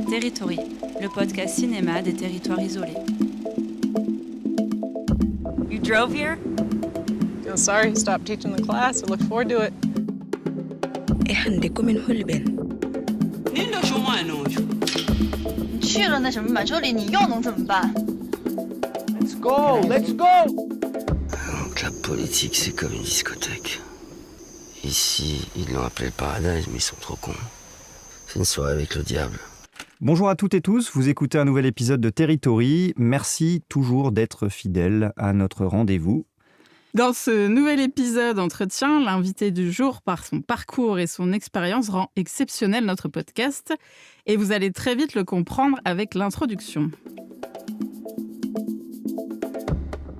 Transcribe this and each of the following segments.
Territory, le podcast cinéma des territoires isolés. You drove here? I'm sorry he stopped teaching the class. I look forward to it. hande komin holben 您这熊猫弄去。去了那什么满洲里，你又能怎么办？ Let's go, let's go. La politique, c'est comme une discothèque. Ici, ils l'ont appelé le paradise, mais ils sont trop cons. C'est une soirée avec le diable. Bonjour à toutes et tous, vous écoutez un nouvel épisode de Territory. Merci toujours d'être fidèles à notre rendez-vous. Dans ce nouvel épisode entretien, l'invité du jour, par son parcours et son expérience, rend exceptionnel notre podcast. Et vous allez très vite le comprendre avec l'introduction.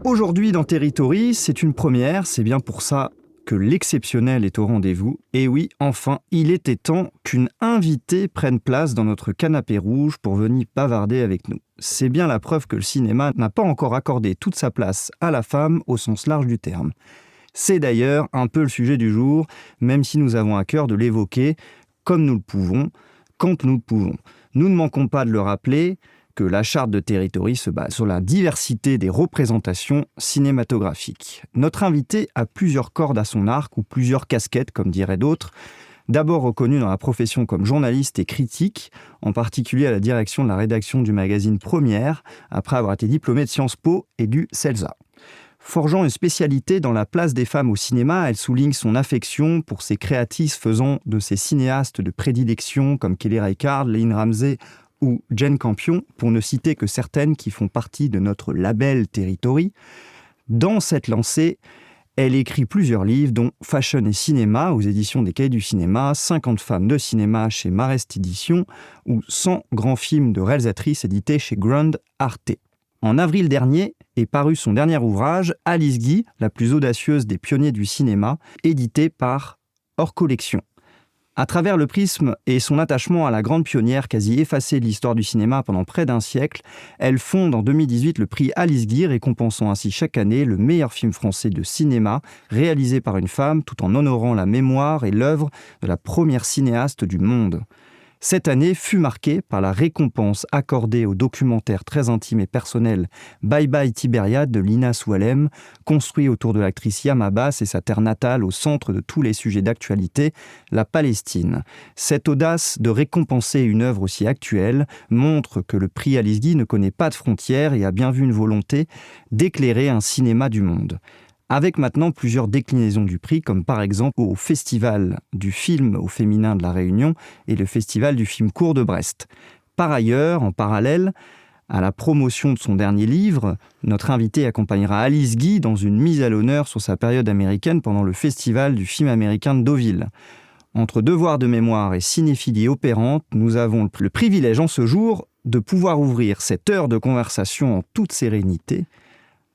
Aujourd'hui dans Territory, c'est une première, c'est bien pour ça que l'exceptionnel est au rendez-vous. Et oui, enfin, il était temps qu'une invitée prenne place dans notre canapé rouge pour venir bavarder avec nous. C'est bien la preuve que le cinéma n'a pas encore accordé toute sa place à la femme au sens large du terme. C'est d'ailleurs un peu le sujet du jour, même si nous avons à cœur de l'évoquer comme nous le pouvons, quand nous le pouvons. Nous ne manquons pas de le rappeler que la charte de Territory se base sur la diversité des représentations cinématographiques. Notre invité a plusieurs cordes à son arc, ou plusieurs casquettes, comme diraient d'autres. D'abord reconnu dans la profession comme journaliste et critique, en particulier à la direction de la rédaction du magazine Première, après avoir été diplômée de Sciences Po et du CELSA. Forgeant une spécialité dans la place des femmes au cinéma, elle souligne son affection pour ces créatrices faisant de ces cinéastes de prédilection comme Kelly Reichardt, Lynne Ramsay ou Jane Campion, pour ne citer que certaines qui font partie de notre label Territory. Dans cette lancée, elle écrit plusieurs livres, dont Fashion et cinéma aux éditions des Cahiers du cinéma, 50 femmes de cinéma chez Marest Éditions ou 100 grands films de réalisatrices édités chez Grand Arte. En avril dernier est paru son dernier ouvrage, Alice Guy, la plus audacieuse des pionniers du cinéma, édité par Hors Collection. À travers le prisme et son attachement à la grande pionnière quasi effacée de l'histoire du cinéma pendant près d'un siècle, elle fonde en 2018 le prix Alice Guy, récompensant ainsi chaque année le meilleur film français de cinéma réalisé par une femme, tout en honorant la mémoire et l'œuvre de la première cinéaste du monde. Cette année fut marquée par la récompense accordée au documentaire très intime et personnel Bye Bye Tibériade de Lina Soualem, construit autour de l'actrice Yam Abbas et sa terre natale au centre de tous les sujets d'actualité, la Palestine. Cette audace de récompenser une œuvre aussi actuelle montre que le prix Alice Guy ne connaît pas de frontières et a bien vu une volonté d'éclairer un cinéma du monde. Avec maintenant plusieurs déclinaisons du prix, comme par exemple au Festival du film au féminin de La Réunion et le Festival du film court de Brest. Par ailleurs, en parallèle à la promotion de son dernier livre, notre invité accompagnera Alice Guy dans une mise à l'honneur sur sa période américaine pendant le Festival du film américain de Deauville. Entre devoir de mémoire et cinéphilie opérante, nous avons le privilège en ce jour de pouvoir ouvrir cette heure de conversation en toute sérénité.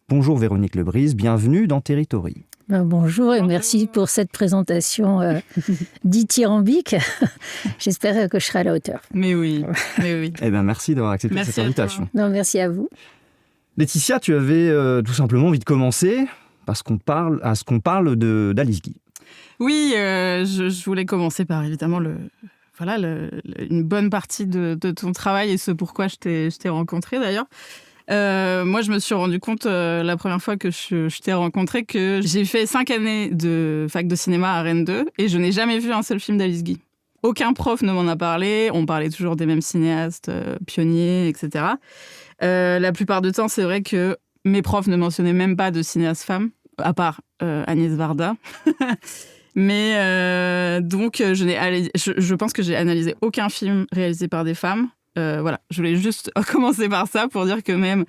Bonjour Véronique Lebrise, bienvenue dans Territory. Bonjour et merci pour cette présentation dithyrambique. J'espère que je serai à la hauteur. Mais oui. Eh bien, merci d'avoir accepté cette invitation. Non, merci à vous. Laetitia, tu avais tout simplement envie de commencer parce qu'on parle d'Alice Guy. Oui, je voulais commencer par évidemment une bonne partie de ton travail et ce pourquoi je t'ai rencontré d'ailleurs. Moi, je me suis rendu compte la première fois que je t'ai rencontré que j'ai fait 5 années de fac de cinéma à Rennes 2 et je n'ai jamais vu un seul film d'Alice Guy. Aucun prof ne m'en a parlé, on parlait toujours des mêmes cinéastes, pionniers, etc. La plupart du temps, c'est vrai que mes profs ne mentionnaient même pas de cinéastes femmes, à part Agnès Varda. Mais donc, je pense que j'ai analysé aucun film réalisé par des femmes. Voilà, je voulais juste commencer par ça pour dire que même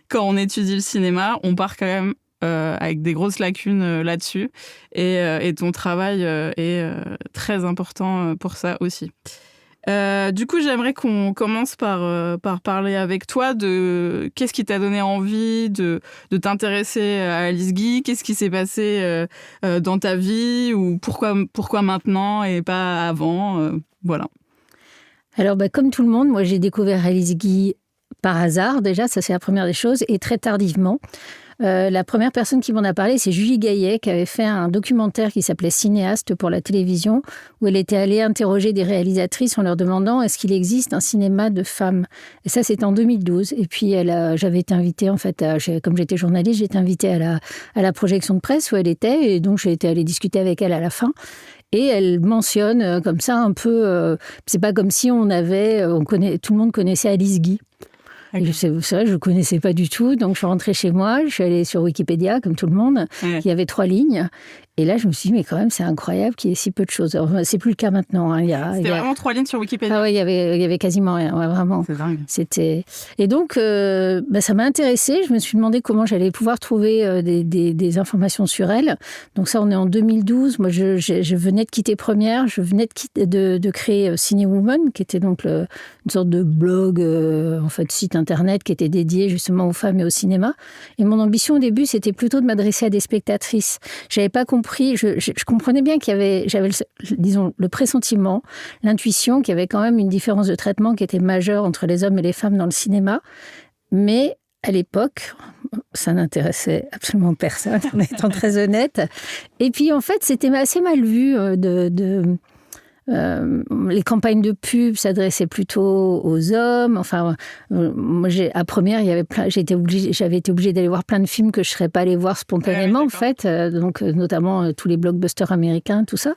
quand on étudie le cinéma, on part quand même avec des grosses lacunes là-dessus. Et ton travail est très important pour ça aussi. Du coup, j'aimerais qu'on commence par parler avec toi de qu'est-ce qui t'a donné envie de t'intéresser à Alice Guy, qu'est-ce qui s'est passé dans ta vie ou pourquoi maintenant et pas avant, voilà. Alors, comme tout le monde, moi j'ai découvert Alice Guy par hasard déjà, ça c'est la première des choses, et très tardivement. La première personne qui m'en a parlé, c'est Julie Gaillet, qui avait fait un documentaire qui s'appelait Cinéaste pour la télévision, où elle était allée interroger des réalisatrices en leur demandant est-ce qu'il existe un cinéma de femmes. Et ça, c'était en 2012. Et puis, j'avais été invitée, en fait, comme j'étais journaliste, j'étais invitée à la projection de presse où elle était. Et donc, j'ai été allée discuter avec elle à la fin. Et elle mentionne comme ça un peu... c'est pas comme si tout le monde connaissait Alice Guy. Okay. C'est vrai, je ne connaissais pas du tout. Donc, je suis rentrée chez moi, je suis allée sur Wikipédia, comme tout le monde. Ouais. Il y avait 3 lignes. Et là, je me suis dit, mais quand même, c'est incroyable qu'il y ait si peu de choses. Alors, c'est plus le cas maintenant. Hein. C'était vraiment 3 lignes sur Wikipédia. Ah oui, il y avait quasiment rien. Ouais, vraiment. C'est dingue. Et donc, ça m'a intéressée. Je me suis demandé comment j'allais pouvoir trouver des informations sur elle. Donc ça, on est en 2012. Moi, je venais de quitter Première. Je venais de créer Ciné Woman, qui était donc une sorte de blog, en fait, site internet qui était dédié justement aux femmes et au cinéma. Et mon ambition au début, c'était plutôt de m'adresser à des spectatrices. J'avais pas compris. Je comprenais bien j'avais le pressentiment, l'intuition qu'il y avait quand même une différence de traitement qui était majeure entre les hommes et les femmes dans le cinéma. Mais à l'époque, ça n'intéressait absolument personne, en étant très honnête. Et puis en fait, c'était assez mal vu les campagnes de pub s'adressaient plutôt aux hommes. Enfin, moi, à Première, j'avais été obligée d'aller voir plein de films que je ne serais pas allée voir spontanément, en fait. Donc, notamment tous les blockbusters américains, tout ça.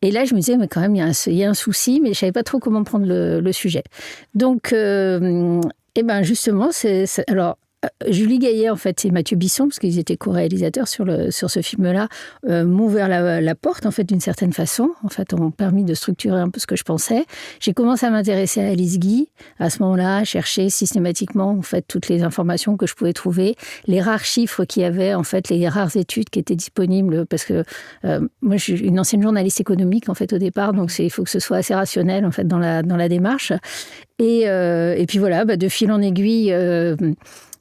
Et là, je me disais, mais quand même, il y a un souci, mais je ne savais pas trop comment prendre le sujet. Donc, justement, alors, Julie Gaillet, en fait, et Mathieu Bisson, parce qu'ils étaient co-réalisateurs sur ce film-là, m'ont ouvert la porte, en fait, d'une certaine façon. En fait, ont permis de structurer un peu ce que je pensais. J'ai commencé à m'intéresser à Alice Guy. À ce moment-là, à chercher systématiquement, en fait, toutes les informations que je pouvais trouver, les rares chiffres qu'il y avait, en fait, les rares études qui étaient disponibles, parce que moi, je suis une ancienne journaliste économique, en fait, au départ, donc il faut que ce soit assez rationnel, en fait, dans la démarche. Et puis voilà, de fil en aiguille...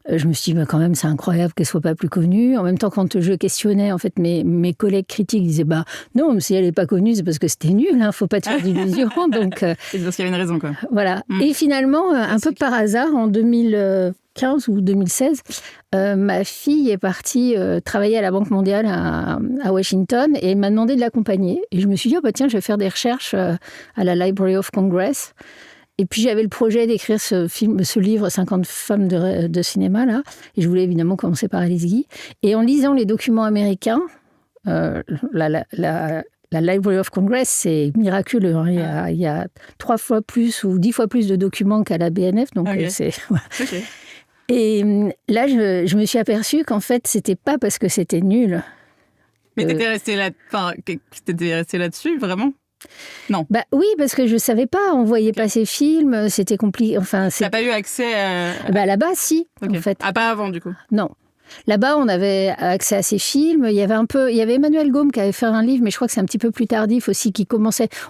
je me suis dit, quand même, c'est incroyable qu'elle ne soit pas plus connue. En même temps, quand je questionnais, en fait, mes collègues critiques disaient, non, si elle n'est pas connue, c'est parce que c'était nul, hein, faut pas te faire d'illusions. Donc, c'est parce qu'il y avait une raison, quoi. Voilà. Et finalement, un peu par hasard, en 2015 ou 2016, ma fille est partie travailler à la Banque mondiale à Washington et elle m'a demandé de l'accompagner. Et je me suis dit, tiens, je vais faire des recherches à la Library of Congress. Et puis, j'avais le projet d'écrire ce livre, 50 femmes de cinéma, là. Et je voulais évidemment commencer par Alice Guy. Et en lisant les documents américains, la Library of Congress, c'est miraculeux. Hein. Il y a 3 fois plus ou 10 fois plus de documents qu'à la BNF. Donc, c'est... Okay. Et là, je me suis aperçue qu'en fait, c'était pas parce que c'était nul. Mais t'étais restée là-dessus, vraiment ? Non. Oui, parce que je savais pas, on voyait pas ces films, c'était compliqué. Enfin, t'as pas eu accès à... là-bas, si, en fait. Ah, pas avant, du coup. Non. Là-bas, on avait accès à ces films. Il y avait Emmanuel Gaume qui avait fait un livre, mais je crois que c'est un petit peu plus tardif aussi,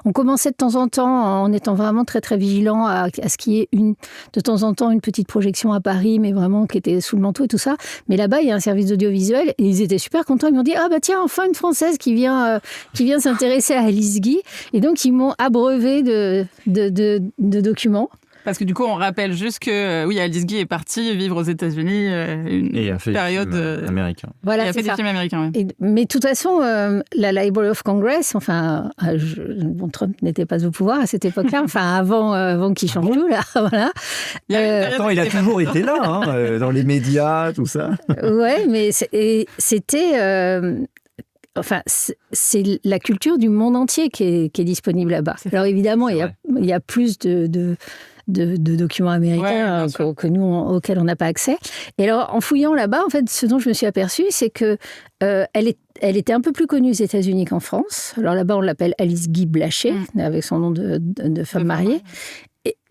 on commençait de temps en temps en étant vraiment très, très vigilant à ce qu'il y ait de temps en temps une petite projection à Paris, mais vraiment qui était sous le manteau et tout ça. Mais là-bas, il y a un service audiovisuel et ils étaient super contents. Ils m'ont dit, tiens, enfin une Française qui vient s'intéresser à Alice Guy. Et donc, ils m'ont abreuvé de documents. Parce que du coup, on rappelle juste que, Alice Guy est partie vivre aux États-unis et a fait période américain. Voilà, et a fait des films américains. Ouais. Mais de toute façon, la Library of Congress, Trump n'était pas au pouvoir à cette époque-là, avant qu'il change tout, là, voilà. Il a toujours été là, dans les médias, tout ça. Ouais, mais c'était... c'est la culture du monde entier qui est disponible là-bas. Alors évidemment, il y a plus de documents américains que nous, auxquels on n'a pas accès. Et alors, en fouillant là-bas, en fait, ce dont je me suis aperçue, c'est que elle était un peu plus connue aux États-Unis qu'en France. Alors là-bas, on l'appelle Alice Guy Blaché, avec son nom de femme mariée.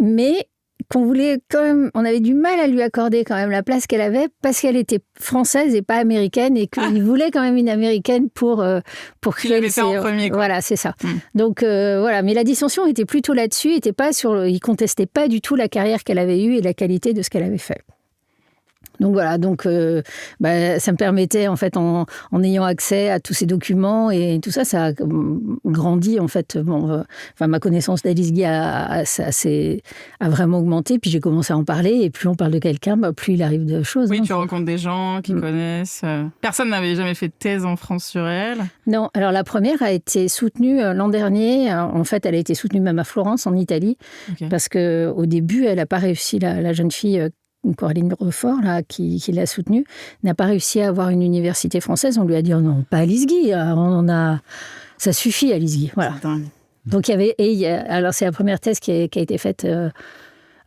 Mais qu'on voulait quand même, on avait du mal à lui accorder quand même la place qu'elle avait parce qu'elle était française et pas américaine et qu'il voulait quand même une américaine pour créer le en premier, quoi. Voilà, c'est ça. Donc voilà, mais la dissension était plutôt là-dessus, il contestait pas du tout la carrière qu'elle avait eue et la qualité de ce qu'elle avait fait. Donc voilà, ça me permettait en fait en ayant accès à tous ces documents et tout ça, ça a grandi en fait. Ma connaissance d'Alice Guy a vraiment augmenté. Puis j'ai commencé à en parler et plus on parle de quelqu'un, plus il arrive de choses. Oui, tu rencontres des gens qui connaissent. Personne n'avait jamais fait de thèse en France sur elle. Non, alors la première a été soutenue l'an dernier. En fait, elle a été soutenue même à Florence en Italie, parce que au début, elle n'a pas réussi, la jeune fille. Coraline Refort, là, qui l'a soutenue, n'a pas réussi à avoir une université française. On lui a dit, oh non, pas Alice Guy, ça suffit Alice Guy. Voilà. Donc alors c'est la première thèse qui a été faite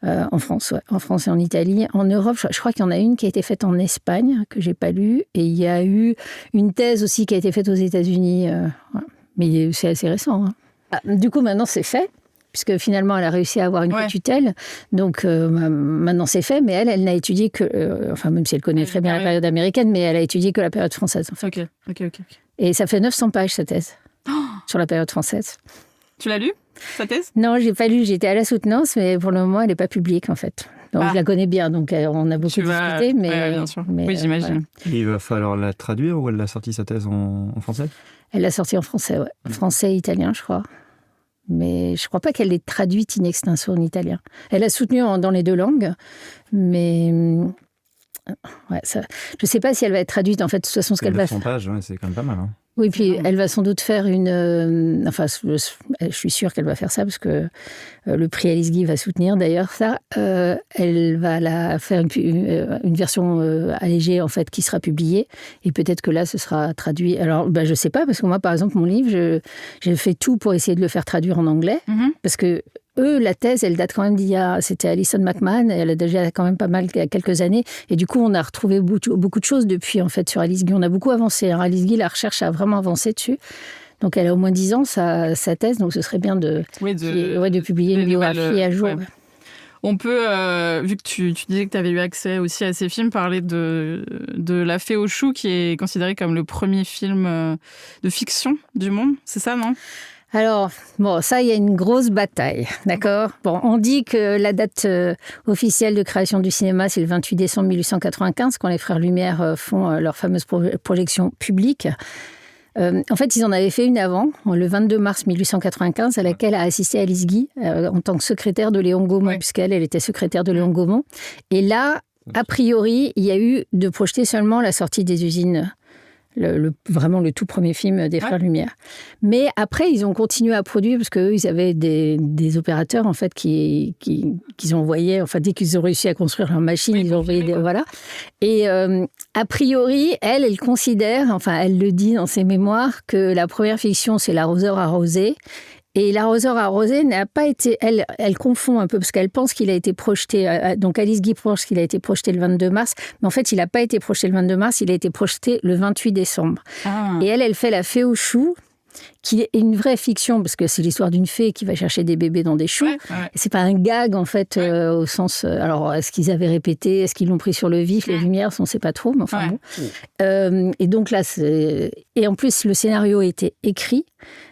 en France, en France et en Italie. En Europe, je crois qu'il y en a une qui a été faite en Espagne, que j'ai pas lue, et il y a eu une thèse aussi qui a été faite aux États-Unis, mais c'est assez récent. Du coup, maintenant c'est fait. Puisque finalement, elle a réussi à avoir une tutelle. Donc, maintenant, c'est fait. Mais elle n'a étudié que... même si elle connaît très bien la période américaine, mais elle a étudié que la période française, en fait. Ok. Et ça fait 900 pages, sa thèse, sur la période française. Tu l'as lu, sa thèse ? Non, je l'ai pas lu. J'étais à la soutenance, mais pour le moment, elle n'est pas publique, en fait. Donc, je la connais bien. Donc, on a beaucoup discuté. Mais, bien sûr. Oui, j'imagine. Et il va falloir la traduire ou elle a sorti sa thèse en français ? Elle l'a sortie en français, ouais. Français et italien, je crois. Mais je ne crois pas qu'elle l'ait traduite in extenso en italien. Elle a soutenu dans les deux langues, mais je ne sais pas si elle va être traduite. En fait, de toute façon, ce qu'elle va faire... 900 pages, c'est quand même pas mal. Oui, puis elle va sans doute faire une... je suis sûre qu'elle va faire ça, parce que le prix Alice Guy va soutenir d'ailleurs ça. Elle va faire une version allégée, en fait, qui sera publiée. Et peut-être que là, ce sera traduit. Alors, je ne sais pas, parce que moi, par exemple, mon livre, j'ai fait tout pour essayer de le faire traduire en anglais. Parce que la thèse, elle date quand même c'était Alison McMahon, elle a déjà quand même pas mal, il y a quelques années. Et du coup, on a retrouvé beaucoup de choses depuis, en fait, sur Alice Guy. On a beaucoup avancé. Alice Guy, la recherche a vraiment avancé dessus. Donc, elle a au moins 10 ans, sa thèse. Donc, ce serait bien de publier une biographie à jour. Ouais. On peut, vu que tu disais que tu avais eu accès aussi à ces films, parler de La Fée aux choux, qui est considéré comme le premier film de fiction du monde. C'est ça, non ? Alors, ça, il y a une grosse bataille, d'accord ? On dit que la date officielle de création du cinéma, c'est le 28 décembre 1895, quand les frères Lumière font leur fameuse projection publique. En fait, ils en avaient fait une avant, le 22 mars 1895, à laquelle a assisté Alice Guy en tant que secrétaire de Léon Gaumont, puisqu'elle était secrétaire de Léon Gaumont. Et là, a priori, il y a eu de projeter seulement la sortie des usines. Vraiment le tout premier film des Frères Lumière. Mais après, ils ont continué à produire, parce qu'eux, ils avaient des opérateurs, en fait, qu'ils envoyaient, enfin, dès qu'ils ont réussi à construire leur machine, ils ont envoyé voilà. Et a priori, elle considère, enfin, elle le dit dans ses mémoires, que la première fiction, c'est L'arroseur arrosé. Et L'arroseur arrosé n'a pas été... Elle confond un peu, parce qu'elle pense qu'il a été projeté... Donc Alice Guy pense qu'il a été projeté le 22 mars, mais en fait, il n'a pas été projeté le 22 mars, il a été projeté le 28 décembre. Et elle fait La Fée aux choux, qui est une vraie fiction, parce que c'est l'histoire d'une fée qui va chercher des bébés dans des choux. C'est pas un gag, en fait, au sens... alors, est-ce qu'ils avaient répété ? Est-ce qu'ils l'ont pris sur le vif ? Les Lumières, on ne sait pas trop, mais enfin bon. Et donc là, et en plus, le scénario a été écrit.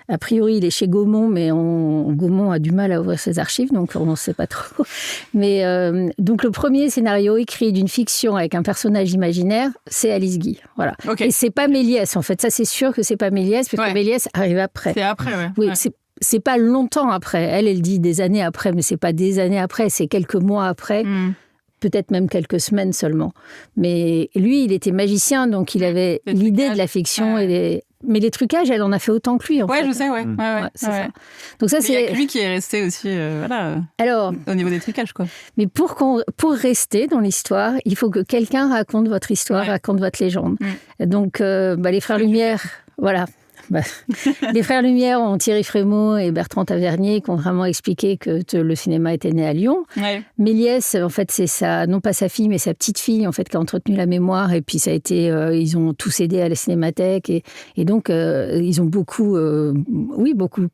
A priori, il est chez Gaumont, mais Gaumont a du mal à ouvrir ses archives, donc on ne sait pas trop. Mais donc le premier scénario écrit d'une fiction avec un personnage imaginaire, c'est Alice Guy. Voilà. Et c'est pas Méliès, en fait. Ça, c'est sûr que c'est pas Méliès, parce que Méliès arrive après. C'est après, Oui, c'est pas longtemps après. Elle dit des années après, mais c'est pas des années après, c'est quelques mois après. Peut-être même quelques semaines seulement. Mais lui, il était magicien, donc il avait l'idée de la fiction. Mais les trucages, elle en a fait autant que lui, en fait. Je sais, c'est ça. Donc ça, c'est... Il y a que lui qui est resté aussi, Alors, au niveau des trucages, quoi. Mais pour rester dans l'histoire, il faut que quelqu'un raconte votre histoire, raconte votre légende. Donc, les Frères Lumière, voilà... Les Frères Lumière ont Thierry Frémaux et Bertrand Tavernier qui ont vraiment expliqué que le cinéma était né à Lyon. Méliès, en fait, c'est non pas sa fille, mais sa petite fille, en fait, qui a entretenu la mémoire. Et puis, ça a été, ils ont tous aidé à la Cinémathèque. Et donc, ils ont beaucoup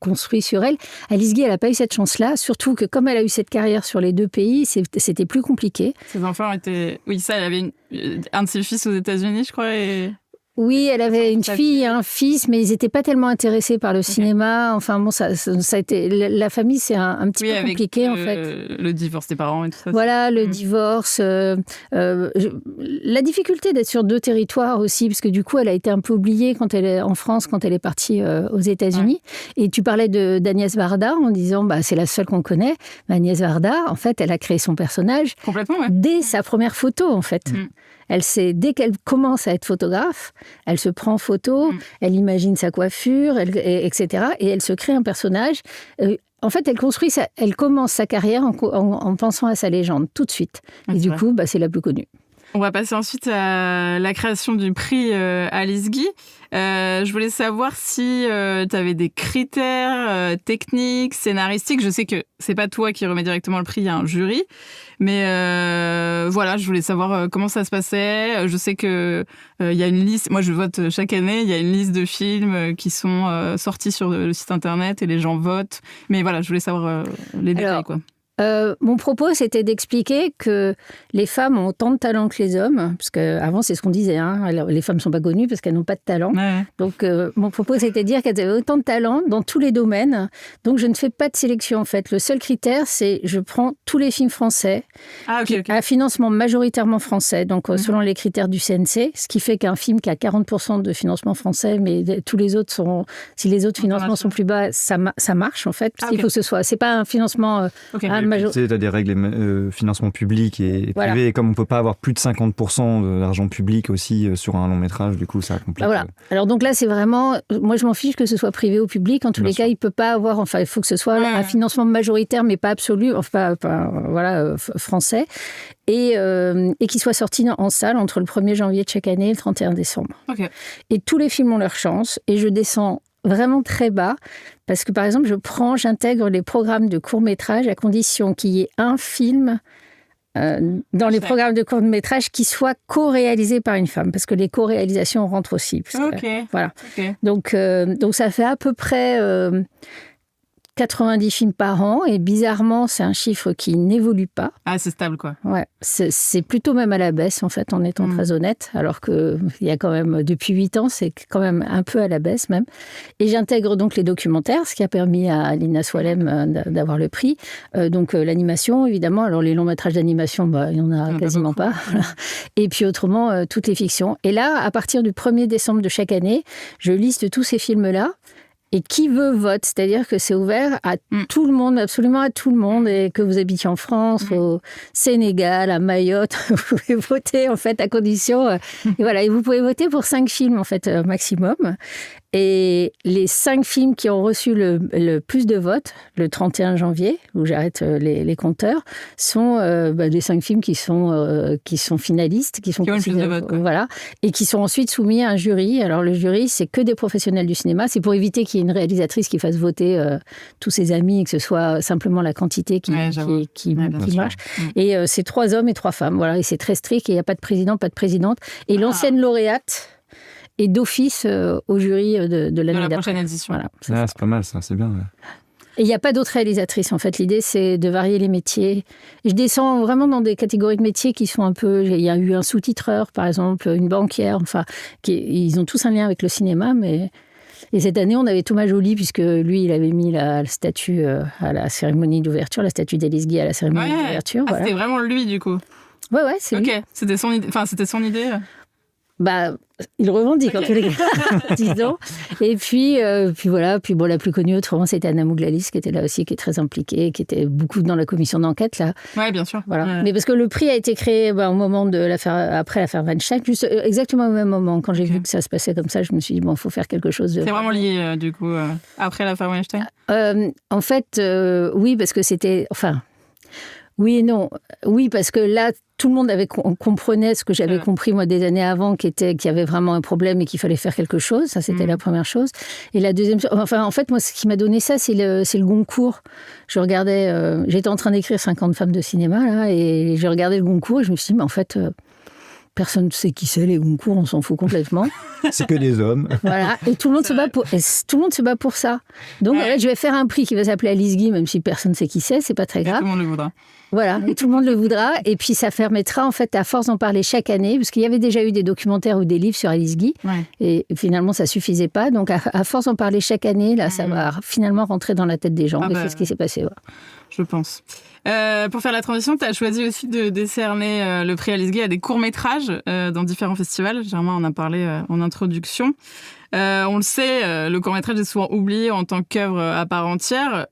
construit sur elle. Alice Guy, elle n'a pas eu cette chance-là. Surtout que, comme elle a eu cette carrière sur les deux pays, c'était plus compliqué. Ses enfants étaient... Oui, ça, elle avait un de ses fils aux États-Unis, je crois, et... Oui, elle avait une fille et un fils, mais ils n'étaient pas tellement intéressés par le cinéma. Enfin bon, ça a été... La famille, c'est un petit peu compliqué, en fait. Le divorce des parents et tout ça. Voilà, le divorce. La difficulté d'être sur 2 territoires aussi, parce que du coup, elle a été un peu oubliée en France quand elle est partie aux États-Unis. Ouais. Et tu parlais d'Agnès Varda en disant, c'est la seule qu'on connaît. Mais Agnès Varda, en fait, elle a créé son personnage dès sa première photo, en fait. Elle sait, dès qu'elle commence à être photographe, elle se prend en photo, elle imagine sa coiffure, etc. Et elle se crée un personnage. En fait, elle commence sa carrière en pensant à sa légende, tout de suite. Et du coup, c'est la plus connue. On va passer ensuite à la création du prix Alice Guy. Je voulais savoir si tu avais des critères techniques, scénaristiques. Je sais que c'est pas toi qui remets directement le prix, il y a un jury. Mais voilà, je voulais savoir comment ça se passait. Je sais qu'il y a une liste, moi je vote chaque année, il y a une liste de films qui sont sortis sur le site internet et les gens votent. Mais voilà, je voulais savoir les détails, quoi. Mon propos, c'était d'expliquer que les femmes ont autant de talent que les hommes, parce qu'avant, c'est ce qu'on disait, les femmes ne sont pas connues parce qu'elles n'ont pas de talent. Ouais. Donc, mon propos, c'était de dire qu'elles avaient autant de talent dans tous les domaines. Donc, je ne fais pas de sélection, en fait. Le seul critère, c'est je prends tous les films français à financement majoritairement français, donc selon les critères du CNC, ce qui fait qu'un film qui a 40% de financement français, mais tous les autres si les autres financements sont plus bas, ça marche, en fait, parce qu'il faut que ce soit... C'est pas un financement... Tu as des règles financement public et privé, et comme on ne peut pas avoir plus de 50% d'argent public aussi sur un long métrage, du coup ça complique. Voilà. Alors donc là c'est vraiment, moi je m'en fiche que ce soit privé ou public, en tous les cas il ne peut pas avoir, il faut que ce soit un financement majoritaire mais pas absolu, français, et qui soit sorti en salle entre le 1er janvier de chaque année et le 31 décembre. Okay. Et tous les films ont leur chance, et je descends vraiment très bas, parce que par exemple j'intègre les programmes de court-métrage à condition qu'il y ait un film dans les programmes de court-métrage qui soit co-réalisé par une femme, parce que les co-réalisations rentrent aussi. Voilà. Donc ça fait à peu près 90 films par an, et bizarrement, c'est un chiffre qui n'évolue pas. Ah, c'est stable, quoi. Ouais, c'est plutôt même à la baisse, en fait, en étant très honnête, alors qu'il y a quand même, depuis 8 ans, c'est quand même un peu à la baisse, même. Et j'intègre donc les documentaires, ce qui a permis à Lina Swalem d'avoir le prix. Donc, l'animation, évidemment. Alors, les longs métrages d'animation, il n'y en a quasiment pas. Et puis, autrement, toutes les fictions. Et là, à partir du 1er décembre de chaque année, je liste tous ces films-là. Et qui veut vote, c'est-à-dire que c'est ouvert à tout le monde, absolument à tout le monde, et que vous habitiez en France, au Sénégal, à Mayotte, vous pouvez voter en fait à condition. Et voilà, et vous pouvez voter pour 5 films en fait maximum. Et les 5 films qui ont reçu le plus de votes, le 31 janvier, où j'arrête les compteurs, sont des 5 films qui sont finalistes, qui ont le plus de votes, voilà, et qui sont ensuite soumis à un jury. Alors le jury, c'est que des professionnels du cinéma. C'est pour éviter qu'il y ait une réalisatrice qui fasse voter tous ses amis, et que ce soit simplement la quantité qui marche. Et c'est 3 hommes et 3 femmes. Voilà, et c'est très strict. Et il n'y a pas de président, pas de présidente. Et l'ancienne lauréate et d'office au jury de l'année d'après. Prochaine édition. Voilà, c'est pas mal, ça, c'est bien. Ouais. Et il n'y a pas d'autres réalisatrices, en fait. L'idée, c'est de varier les métiers. Je descends vraiment dans des catégories de métiers qui sont un peu... Il y a eu un sous-titreur, par exemple, une banquière, ils ont tous un lien avec le cinéma, mais... Et cette année, on avait Thomas Joly, puisque lui, il avait mis la statue à la cérémonie d'ouverture, la statue d'Alice Guy à la cérémonie d'ouverture. Voilà. C'était vraiment lui, du coup. Ouais, c'est lui. Ok, c'était son idée. Il revendique en tous les cas, disons. Et puis voilà, la plus connue autrement, c'était Anna Mouglalis, qui était là aussi, qui est très impliquée, qui était beaucoup dans la commission d'enquête là. Ouais, bien sûr. Voilà. Ouais. Mais parce que le prix a été créé au moment de après l'affaire Weinstein, juste exactement au même moment. Quand j'ai vu que ça se passait comme ça, je me suis dit il faut faire quelque chose de. C'est vraiment lié du coup après l'affaire Weinstein. En fait, oui, parce que c'était, oui et non. Oui, parce que là, tout le monde comprenait ce que j'avais compris, moi, des années avant, qu'il y avait vraiment un problème et qu'il fallait faire quelque chose. Ça, c'était la première chose. Et la deuxième chose... en fait, moi, ce qui m'a donné ça, c'est le Goncourt. Je regardais... j'étais en train d'écrire 50 femmes de cinéma, là, et je regardais le Goncourt et je me suis dit, mais en fait... Personne ne sait qui c'est, les Goncourt, on s'en fout complètement. C'est que des hommes. Voilà, et tout le monde se bat pour ça. Donc je vais faire un prix qui va s'appeler Alice Guy, même si personne ne sait qui c'est pas très grave. Tout le monde le voudra. Voilà, et tout le monde le voudra. Et puis ça permettra, en fait, à force d'en parler chaque année, parce qu'il y avait déjà eu des documentaires ou des livres sur Alice Guy, et finalement ça suffisait pas. Donc à force d'en parler chaque année, là, ça va finalement rentrer dans la tête des gens. C'est ce qui s'est passé. Je pense. Pour faire la transition, tu as choisi aussi de décerner le prix Alice Guy à des courts-métrages dans différents festivals. Germain en a parlé en introduction. On le sait, le court-métrage est souvent oublié en tant qu'œuvre à part entière.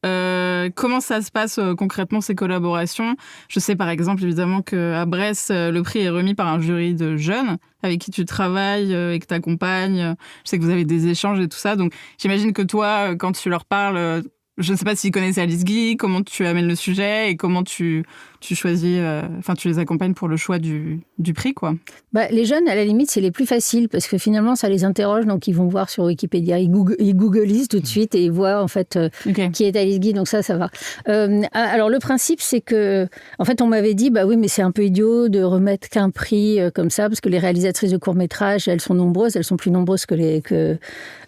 Comment ça se passe concrètement, ces collaborations ? Je sais par exemple évidemment qu'à Brest, le prix est remis par un jury de jeunes avec qui tu travailles et que tu accompagnes. Je sais que vous avez des échanges et tout ça. Donc j'imagine que toi, quand tu leur parles... Je ne sais pas s'ils connaissaient Alice Guy, comment tu amènes le sujet et comment tu choisis, tu les accompagnes pour le choix du prix, quoi. Les jeunes, à la limite, c'est les plus faciles parce que finalement, ça les interroge. Donc, ils vont voir sur Wikipédia, ils googlisent tout de suite et ils voient en fait qui est Alice Guy. Donc ça va. Alors, le principe, c'est que, en fait, on m'avait dit, oui, mais c'est un peu idiot de remettre qu'un prix comme ça parce que les réalisatrices de court-métrage, elles sont nombreuses, elles sont plus nombreuses que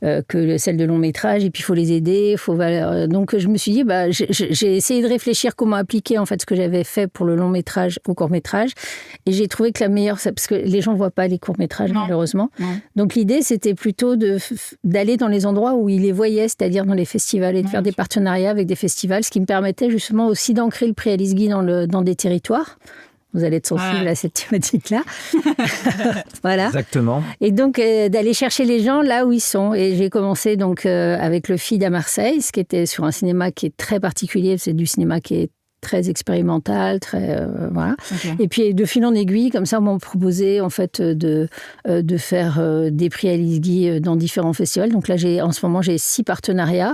celles de long-métrage et puis il faut les aider, donc je me suis dit, j'ai essayé de réfléchir comment appliquer en fait ce que j'avais fait pour le long métrage au court métrage, et j'ai trouvé que la meilleure, parce que les gens ne voient pas les courts métrages malheureusement. Donc l'idée c'était plutôt d'aller dans les endroits où ils les voyaient, c'est-à-dire dans les festivals, et de faire des partenariats avec des festivals, ce qui me permettait justement aussi d'ancrer le prix Alice Guy dans des territoires. Vous allez être sensible à cette thématique-là. Voilà. Exactement. Et donc, d'aller chercher les gens là où ils sont. Et j'ai commencé donc avec le FID à Marseille, ce qui était sur un cinéma qui est très particulier. C'est du cinéma qui est très expérimental, très voilà. Et puis de fil en aiguille, comme ça, on m'a proposé en fait de faire des prix Alice Guy dans différents festivals. Donc là, en ce moment, j'ai 6 partenariats,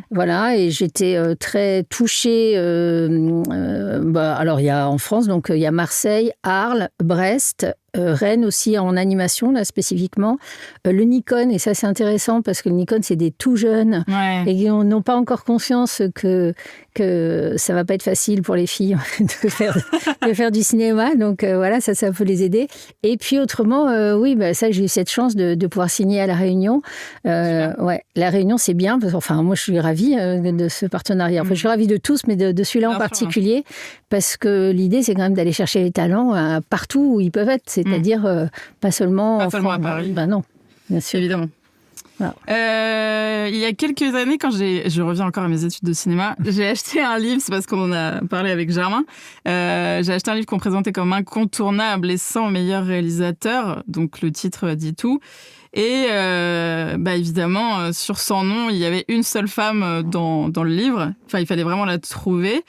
voilà, et j'étais très touchée. Alors il y a en France, donc il y a Marseille, Arles, Brest. Rennes aussi en animation, là spécifiquement. Le Nikon, et ça c'est intéressant parce que le Nikon c'est des tout jeunes et qui n'ont pas encore conscience que ça va pas être facile pour les filles de faire du cinéma. Donc voilà, ça peut les aider. Et puis autrement, ça j'ai eu cette chance de pouvoir signer à La Réunion. La Réunion c'est bien, parce que, moi je suis ravie de ce partenariat. Enfin, je suis ravie de tous, mais de celui-là en particulier, parce que l'idée c'est quand même d'aller chercher les talents partout où ils peuvent être. C'est-à-dire pas seulement à Paris. Non, bien sûr. Évidemment. Voilà. Il y a quelques années, quand je reviens encore à mes études de cinéma, j'ai acheté un livre, c'est parce qu'on en a parlé avec Germain, j'ai acheté un livre qu'on présentait comme incontournable, les 100 meilleurs réalisateurs, donc le titre dit tout. Et évidemment, sur 100 noms, il y avait une seule femme dans le livre. Enfin, il fallait vraiment la trouver.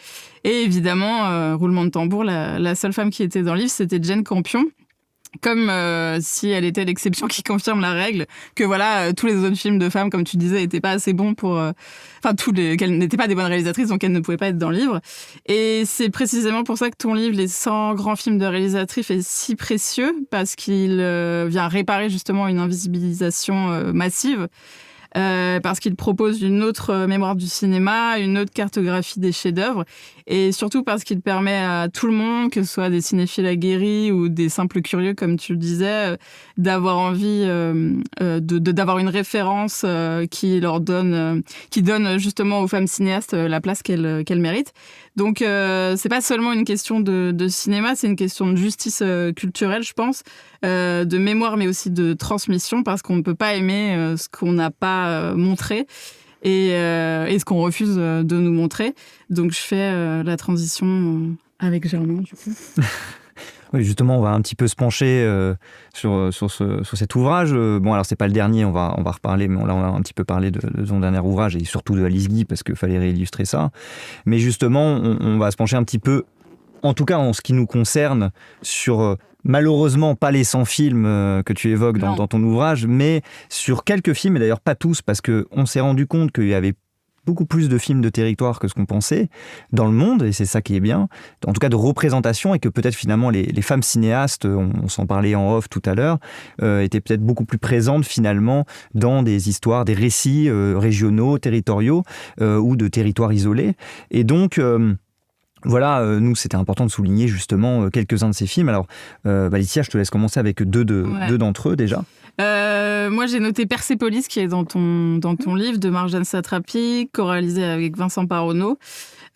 Et évidemment, roulement de tambour, la seule femme qui était dans le livre, c'était Jane Campion. Comme si elle était l'exception qui confirme la règle, que voilà, tous les autres films de femmes, comme tu disais, n'étaient pas assez bons pour... qu'elles n'étaient pas des bonnes réalisatrices, donc elles ne pouvaient pas être dans le livre. Et c'est précisément pour ça que ton livre, Les 100 grands films de réalisatrices, est si précieux, parce qu'il vient réparer justement une invisibilisation massive. Parce qu'il propose une autre mémoire du cinéma, une autre cartographie des chefs-d'œuvre, et surtout parce qu'il permet à tout le monde, que ce soit des cinéphiles aguerris ou des simples curieux, comme tu le disais, d'avoir envie d'avoir une référence qui donne justement aux femmes cinéastes la place qu'elles méritent. Donc, c'est pas seulement une question de cinéma, c'est une question de justice culturelle, je pense, de mémoire, mais aussi de transmission, parce qu'on ne peut pas aimer ce qu'on n'a pas montré et ce qu'on refuse de nous montrer. Donc, je fais la transition avec Germain, du coup. Oui, justement, on va un petit peu se pencher sur cet ouvrage. Alors c'est pas le dernier, on va reparler, mais là on a un petit peu parlé de son dernier ouvrage et surtout de Alice Guy parce qu'il fallait réillustrer ça. Mais justement, on va se pencher un petit peu, en tout cas en ce qui nous concerne, sur malheureusement pas les 100 films que tu évoques dans ton ouvrage, mais sur quelques films, et d'ailleurs pas tous, parce qu'on s'est rendu compte qu'il y avait beaucoup plus de films de territoire que ce qu'on pensait dans le monde, et c'est ça qui est bien, en tout cas de représentation, et que peut-être finalement les femmes cinéastes, on s'en parlait en off tout à l'heure, étaient peut-être beaucoup plus présentes finalement dans des histoires, des récits régionaux, territoriaux ou de territoires isolés. Et donc Voilà, nous, c'était important de souligner justement quelques-uns de ces films. Alors, Laetitia, je te laisse commencer avec deux d'entre eux déjà. Moi, j'ai noté Persépolis, qui est dans ton livre, de Marjane Satrapi, co-réalisé avec Vincent Paronneau.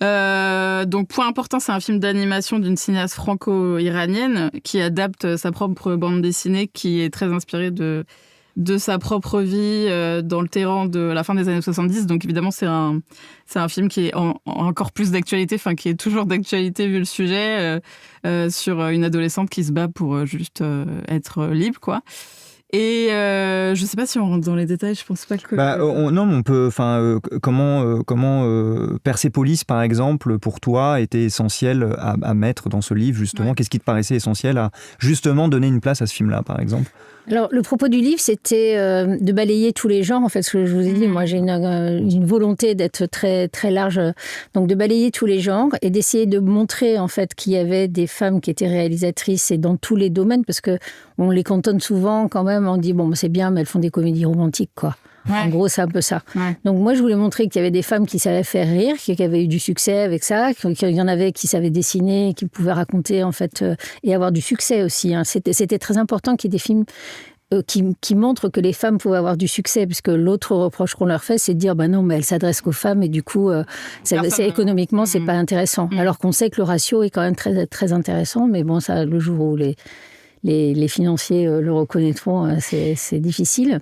Donc, point important, c'est un film d'animation d'une cinéaste franco-iranienne qui adapte sa propre bande dessinée, qui est très inspirée de sa propre vie dans le Téhéran de la fin des années 70. Donc évidemment, c'est un film qui est encore plus d'actualité, enfin qui est toujours d'actualité vu le sujet, sur une adolescente qui se bat pour juste être libre, quoi. Et je sais pas si on rentre dans les détails, je pense pas que... Non, mais on peut... Comment Persépolis, par exemple, pour toi, était essentiel à mettre dans ce livre, justement? Qu'est-ce qui te paraissait essentiel à, justement, donner une place à ce film-là, par exemple? Alors, le propos du livre, c'était de balayer tous les genres. En fait, ce que je vous ai dit, moi, j'ai une volonté d'être très, très large. Donc, de balayer tous les genres et d'essayer de montrer, en fait, qu'il y avait des femmes qui étaient réalisatrices et dans tous les domaines, parce que on les cantonne souvent quand même. On dit, bon, c'est bien, mais elles font des comédies romantiques, quoi. Ouais. En gros, c'est un peu ça. Ouais. Donc, moi, je voulais montrer qu'il y avait des femmes qui savaient faire rire, qui avaient eu du succès avec ça, qu'il y en avait qui savaient dessiner, qui pouvaient raconter, en fait, et avoir du succès aussi. Hein. C'était très important qu'il y ait des films qui montrent que les femmes pouvaient avoir du succès, puisque l'autre reproche qu'on leur fait, c'est de dire, non, mais elles s'adressent qu'aux femmes, et du coup, économiquement, c'est pas intéressant. Alors qu'on sait que le ratio est quand même très, très intéressant, mais bon, ça, le jour où les financiers le reconnaîtront, c'est difficile.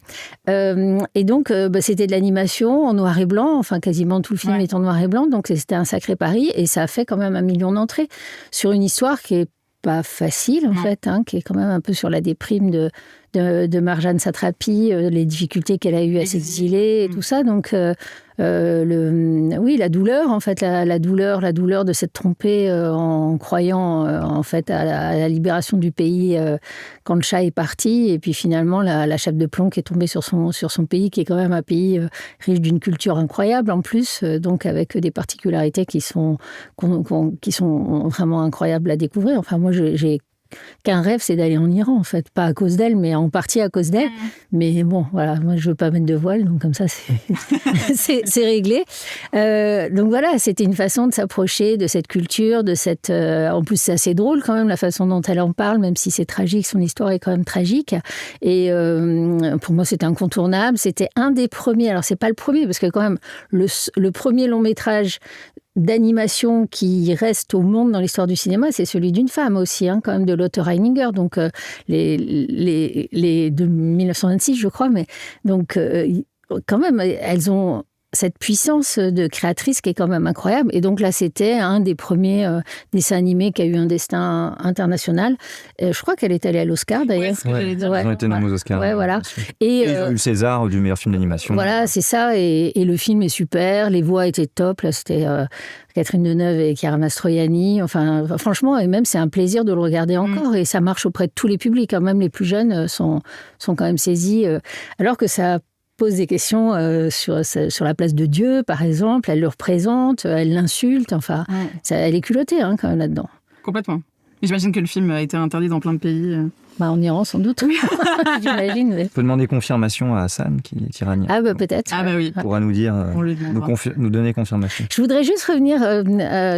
Et donc, c'était de l'animation en noir et blanc, enfin quasiment tout le film est en noir et blanc, donc c'était un sacré pari, et ça a fait quand même 1 million d'entrées sur une histoire qui est pas facile, en fait, qui est quand même un peu sur la déprime de Marjane Satrapi, les difficultés qu'elle a eues à s'exiler et tout ça. Donc, la douleur, en fait, la douleur de s'être trompée en croyant, en fait, à la libération du pays quand le Shah est parti. Et puis, finalement, la chape de plomb qui est tombée sur son pays, qui est quand même un pays riche d'une culture incroyable, en plus, donc avec des particularités qui sont vraiment incroyables à découvrir. Enfin, moi, j'ai qu'un rêve, c'est d'aller en Iran, en fait. Pas à cause d'elle, mais en partie à cause d'elle. Mais bon, voilà, moi, je veux pas mettre de voile, donc comme ça, c'est réglé. Donc voilà, c'était une façon de s'approcher de cette culture, de cette... en plus, c'est assez drôle, quand même, la façon dont elle en parle, même si c'est tragique, son histoire est quand même tragique. Et pour moi, c'était incontournable. C'était un des premiers... Alors, c'est pas le premier, parce que quand même, le premier long métrage d'animation qui reste au monde dans l'histoire du cinéma, c'est celui d'une femme aussi, quand même, de Lotte Reininger, donc les de 1926, je crois, mais donc quand même, elles ont cette puissance de créatrice qui est quand même incroyable. Et donc là, c'était un des premiers dessins animés qui a eu un destin international. Je crois qu'elle est allée à l'Oscar, d'ailleurs. Ils ont été nommés aux Oscars. Ouais, voilà. Et ils ont eu le César du meilleur film d'animation. Voilà, c'est ça. Et le film est super. Les voix étaient top. Là, c'était Catherine Deneuve et Chiara Mastroianni. Enfin, franchement, et même, c'est un plaisir de le regarder encore. Et ça marche auprès de tous les publics. Même les plus jeunes sont quand même saisis. Alors que ça pose des questions sur la place de Dieu, par exemple. Elle le représente, elle l'insulte. Enfin, elle est culottée quand même là-dedans. Complètement. Et j'imagine que le film a été interdit dans plein de pays. En Iran, sans doute. J'imagine. Oui. On peut demander confirmation à Hassan, qui est iranien. Ah, peut-être. Ah, oui. Pourra nous dire, nous donner confirmation. Je voudrais juste revenir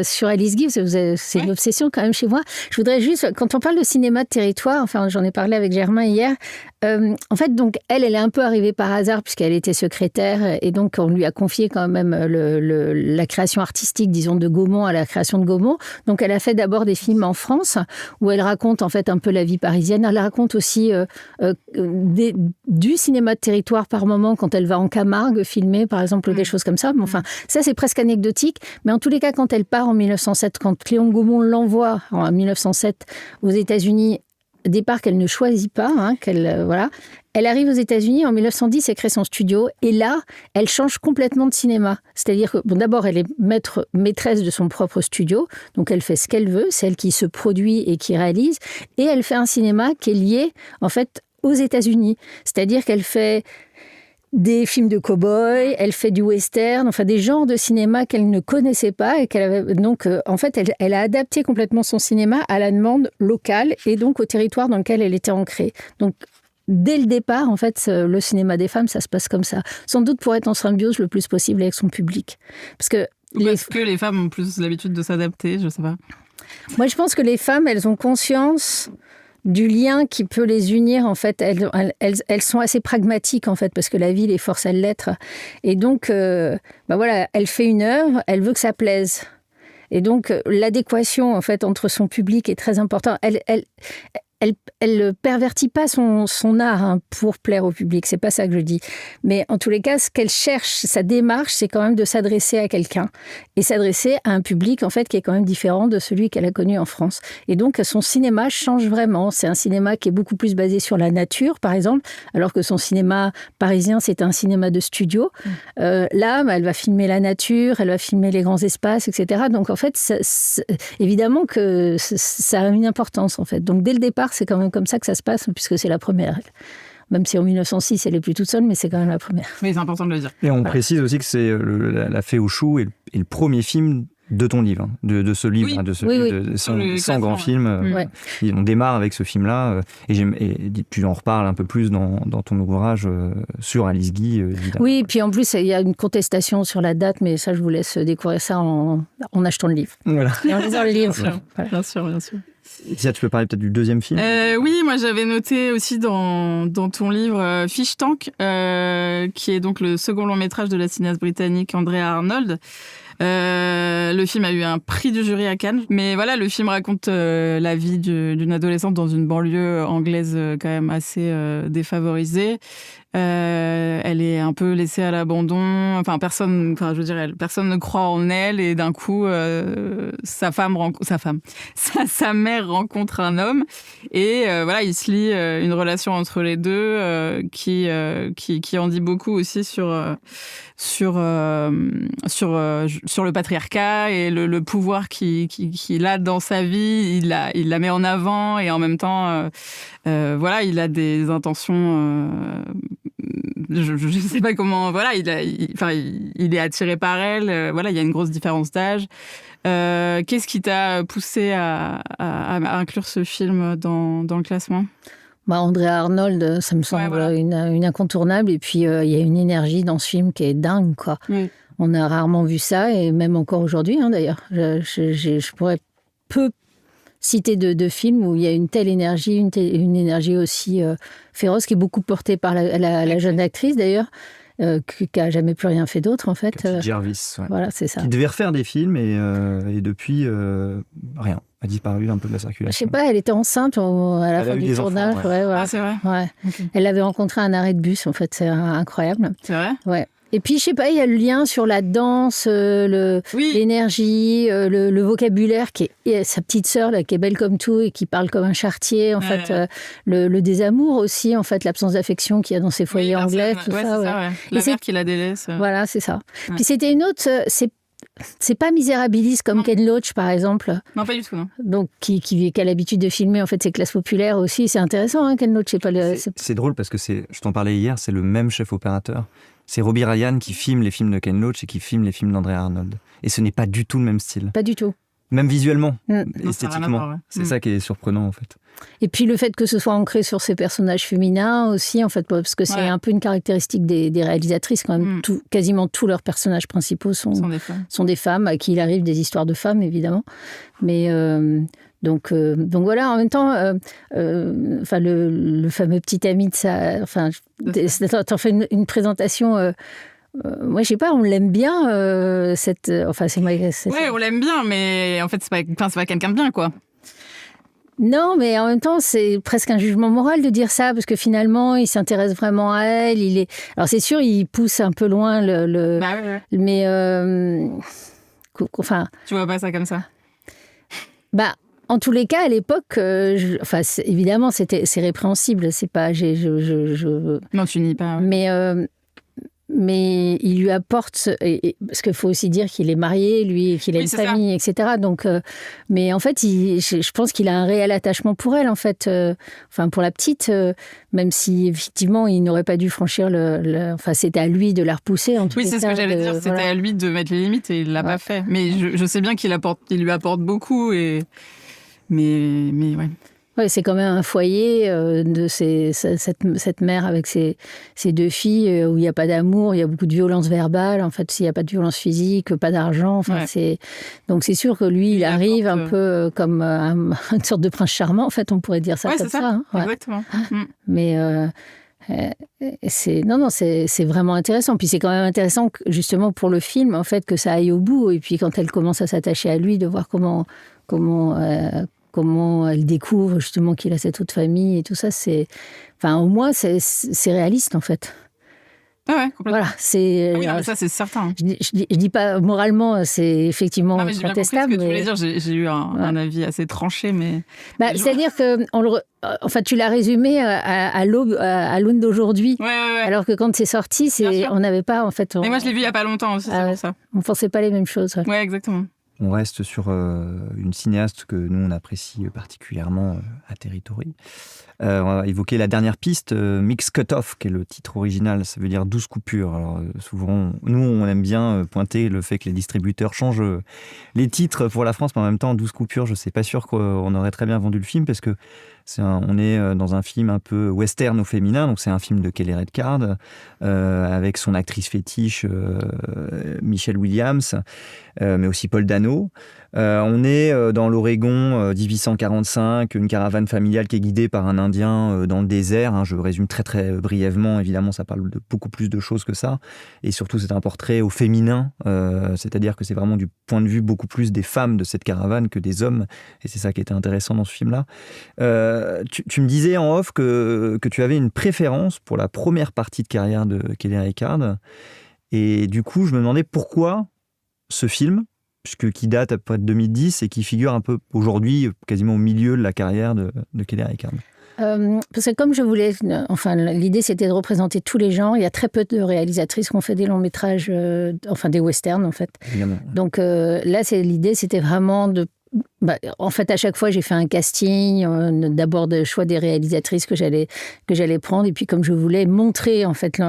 sur Alice Guy, parce que c'est une obsession quand même chez moi. Je voudrais juste, quand on parle de cinéma de territoire, enfin, j'en ai parlé avec Germain hier, en fait, donc, elle est un peu arrivée par hasard, puisqu'elle était secrétaire, et donc on lui a confié quand même la création artistique, disons, de Gaumont à la création de Gaumont. Donc, elle a fait d'abord des films en France, où elle raconte en fait un peu la vie parisienne. Elle raconte aussi du cinéma de territoire par moment, quand elle va en Camargue filmer, par exemple, des choses comme ça. Mais enfin, ça, c'est presque anecdotique. Mais en tous les cas, quand elle part en 1907, quand Léon Gaumont l'envoie en 1907 aux États-Unis, départ qu'elle ne choisit pas, elle arrive aux États-Unis en 1910, elle crée son studio, et là, elle change complètement de cinéma. C'est-à-dire que, d'abord, elle est maîtresse de son propre studio, donc elle fait ce qu'elle veut, c'est elle qui se produit et qui réalise, et elle fait un cinéma qui est lié, en fait, aux États-Unis. C'est-à-dire qu'elle fait des films de cow-boy, elle fait du western, enfin des genres de cinéma qu'elle ne connaissait pas et qu'elle avait. Donc, en fait, elle a adapté complètement son cinéma à la demande locale et donc au territoire dans lequel elle était ancrée. Donc, dès le départ, en fait, le cinéma des femmes, ça se passe comme ça. Sans doute pour être en symbiose le plus possible avec son public. Parce que Ou parce que les femmes ont plus l'habitude de s'adapter, je sais pas. Moi, je pense que les femmes, elles ont conscience du lien qui peut les unir. En fait, elles sont assez pragmatiques, en fait, parce que la vie les force à l'être. Et donc, voilà, elle fait une œuvre, elle veut que ça plaise. Et donc, l'adéquation, en fait, entre son public est très importante. Elle ne pervertit pas son art pour plaire au public, c'est pas ça que je dis. Mais en tous les cas, ce qu'elle cherche, sa démarche, c'est quand même de s'adresser à quelqu'un et s'adresser à un public en fait qui est quand même différent de celui qu'elle a connu en France. Et donc son cinéma change vraiment. C'est un cinéma qui est beaucoup plus basé sur la nature, par exemple, alors que son cinéma parisien, c'est un cinéma de studio. Là, elle va filmer la nature, elle va filmer les grands espaces, etc. Donc en fait, évidemment que ça a une importance en fait. Donc dès le départ, c'est quand même comme ça que ça se passe, puisque c'est la première. Même si en 1906, elle est plus toute seule, mais c'est quand même la première. Mais c'est important de le dire. Et on précise aussi que c'est La Fée aux choux est le premier film de ton livre, de ce livre, oui. de ce oui. de 100 grands films. Ouais. On démarre avec ce film-là, et tu en reparles un peu plus dans ton ouvrage sur Alice Guy, évidemment. Oui, et puis en plus, il y a une contestation sur la date, mais ça, je vous laisse découvrir ça en achetant le livre. Voilà. Et en lisant le livre. Voilà. Bien sûr, bien sûr. Sia, tu peux parler peut-être du deuxième film ? Oui, moi j'avais noté aussi dans ton livre Fish Tank, qui est donc le second long métrage de la cinéaste britannique Andrea Arnold. Le film a eu un prix du jury à Cannes, mais voilà, le film raconte la vie d'une adolescente dans une banlieue anglaise quand même assez défavorisée. Elle est un peu laissée à l'abandon. Personne ne croit en elle, et d'un coup, sa mère rencontre un homme, et voilà, il se lie une relation entre les deux qui en dit beaucoup aussi sur le patriarcat et le pouvoir qu'il a dans sa vie. Il la met en avant, et en même temps, voilà, il a des intentions. Je sais pas comment. Voilà, il est attiré par elle. Voilà, il y a une grosse différence d'âge. Qu'est-ce qui t'a poussé à inclure ce film dans le classement ? Andrea Arnold, ça me semble une incontournable. Et puis, il y a une énergie dans ce film qui est dingue, quoi. Oui. On a rarement vu ça, et même encore aujourd'hui, d'ailleurs. Je pourrais peu citer de films où il y a une telle énergie, une énergie aussi féroce, qui est beaucoup portée par la jeune actrice, d'ailleurs, qui n'a jamais plus rien fait d'autre, en fait. Jarvis, ouais. Voilà, c'est ça. Qui devait refaire des films, et depuis, rien. A disparu un peu de la circulation. Je sais pas, elle était enceinte à la fin du tournage. Enfants, ouais. Ah, c'est vrai. Ouais. Okay. Elle l'avait rencontré à un arrêt de bus, en fait, c'est incroyable. C'est vrai ? Ouais. Et puis, je sais pas, il y a le lien sur la danse, l'énergie, le vocabulaire, qui est sa petite sœur, là, qui est belle comme tout et qui parle comme un charretier. En fait, le désamour aussi, en fait, l'absence d'affection qu'il y a dans ces foyers anglais, tout ça. Ouais. La mère qui la délaisse. Voilà, c'est ça. Ouais. Puis c'était une autre... C'est pas misérabiliste comme Ken Loach, par exemple. Non, pas du tout, non. Donc, qui a l'habitude de filmer, en fait, ces classes populaires aussi. C'est intéressant, Ken Loach. C'est drôle parce que je t'en parlais hier, c'est le même chef opérateur. C'est Robbie Ryan qui filme les films de Ken Loach et qui filme les films d'Andrea Arnold. Et ce n'est pas du tout le même style. Pas du tout. Même visuellement, Non, esthétiquement. voir, ouais. C'est ça qui est surprenant, en fait. Et puis le fait que ce soit ancré sur ces personnages féminins aussi, en fait, parce que c'est un peu une caractéristique des réalisatrices, quand même. Quasiment tous leurs personnages principaux sont des femmes, à qui il arrive des histoires de femmes, évidemment. Mais... Donc voilà, en même temps, le fameux petit ami de ça... T'en fais une présentation... moi, je sais pas, on l'aime bien, c'est on l'aime bien, mais en fait, c'est pas quelqu'un de bien, quoi. Non, mais en même temps, c'est presque un jugement moral de dire ça, parce que finalement, il s'intéresse vraiment à elle. Alors, c'est sûr, il pousse un peu loin mais... Tu vois pas ça comme ça ? En tous les cas, à l'époque, évidemment, c'est répréhensible. C'est pas... Non, tu nies pas. Ouais. Mais il lui apporte, parce qu'il faut aussi dire qu'il est marié, lui, qu'il a une famille, etc. Donc, mais en fait, je pense qu'il a un réel attachement pour elle, en fait. Pour la petite, même si effectivement, il n'aurait pas dû franchir c'était à lui de la repousser. Oui, c'est ce que j'allais dire. C'était à lui de mettre les limites, et il l'a pas fait. Mais je sais bien qu'il lui apporte beaucoup, mais ouais. Ouais, c'est quand même un foyer de cette mère avec ses deux filles où il n'y a pas d'amour, il y a beaucoup de violence verbale. En fait, s'il n'y a pas de violence physique, pas d'argent. Enfin, donc c'est sûr que lui, il arrive un peu comme une sorte de prince charmant. En fait, on pourrait dire ça comme ça. Hein. Exactement. Mais c'est vraiment intéressant. Puis c'est quand même intéressant, justement, pour le film, en fait, que ça aille au bout. Et puis quand elle commence à s'attacher à lui, de voir comment elle découvre justement qu'il a cette autre famille et tout ça, au moins c'est réaliste en fait. Ah ouais, complètement. Voilà, mais ça c'est certain. Je dis pas moralement, c'est effectivement contestable. Ce que tu voulais dire, j'ai eu un avis assez tranché, mais. C'est-à-dire que tu l'as résumé à l'aune d'aujourd'hui. Ouais. Alors que quand c'est sorti, on n'avait pas en fait. Mais moi je l'ai vu il y a pas longtemps aussi, c'est pour ça. On pensait pas les mêmes choses. Ouais, exactement. On reste sur une cinéaste que nous, on apprécie particulièrement à Territory. On va évoquer la dernière piste, Mix Cut-Off, qui est le titre original, ça veut dire 12 coupures. Alors, souvent, nous, on aime bien pointer le fait que les distributeurs changent les titres pour la France, mais en même temps, 12 coupures, je ne suis pas sûr qu'on aurait très bien vendu le film, parce que on est dans un film un peu western au féminin, donc c'est un film de Kelly Reichardt, avec son actrice fétiche Michelle Williams, mais aussi Paul Dano. On est dans l'Oregon 1845, une caravane familiale qui est guidée par un Indien dans le désert. Hein, je résume très très brièvement, évidemment ça parle de beaucoup plus de choses que ça. Et surtout c'est un portrait au féminin, c'est-à-dire que c'est vraiment du point de vue beaucoup plus des femmes de cette caravane que des hommes. Et c'est ça qui était intéressant dans ce film-là. Tu me disais en off que tu avais une préférence pour la première partie de carrière de Kelly Reichardt. Et du coup, je me demandais pourquoi ce film, qui date à peu près de 2010 et qui figure un peu aujourd'hui, quasiment au milieu de la carrière de Kelly Reichardt. Parce que comme je voulais, l'idée c'était de représenter tous les genres. Il y a très peu de réalisatrices qui ont fait des longs métrages, des westerns en fait. Évidemment. Donc là, l'idée c'était vraiment de. En fait, à chaque fois, j'ai fait un casting, d'abord de choix des réalisatrices que j'allais prendre, et puis comme je voulais montrer en fait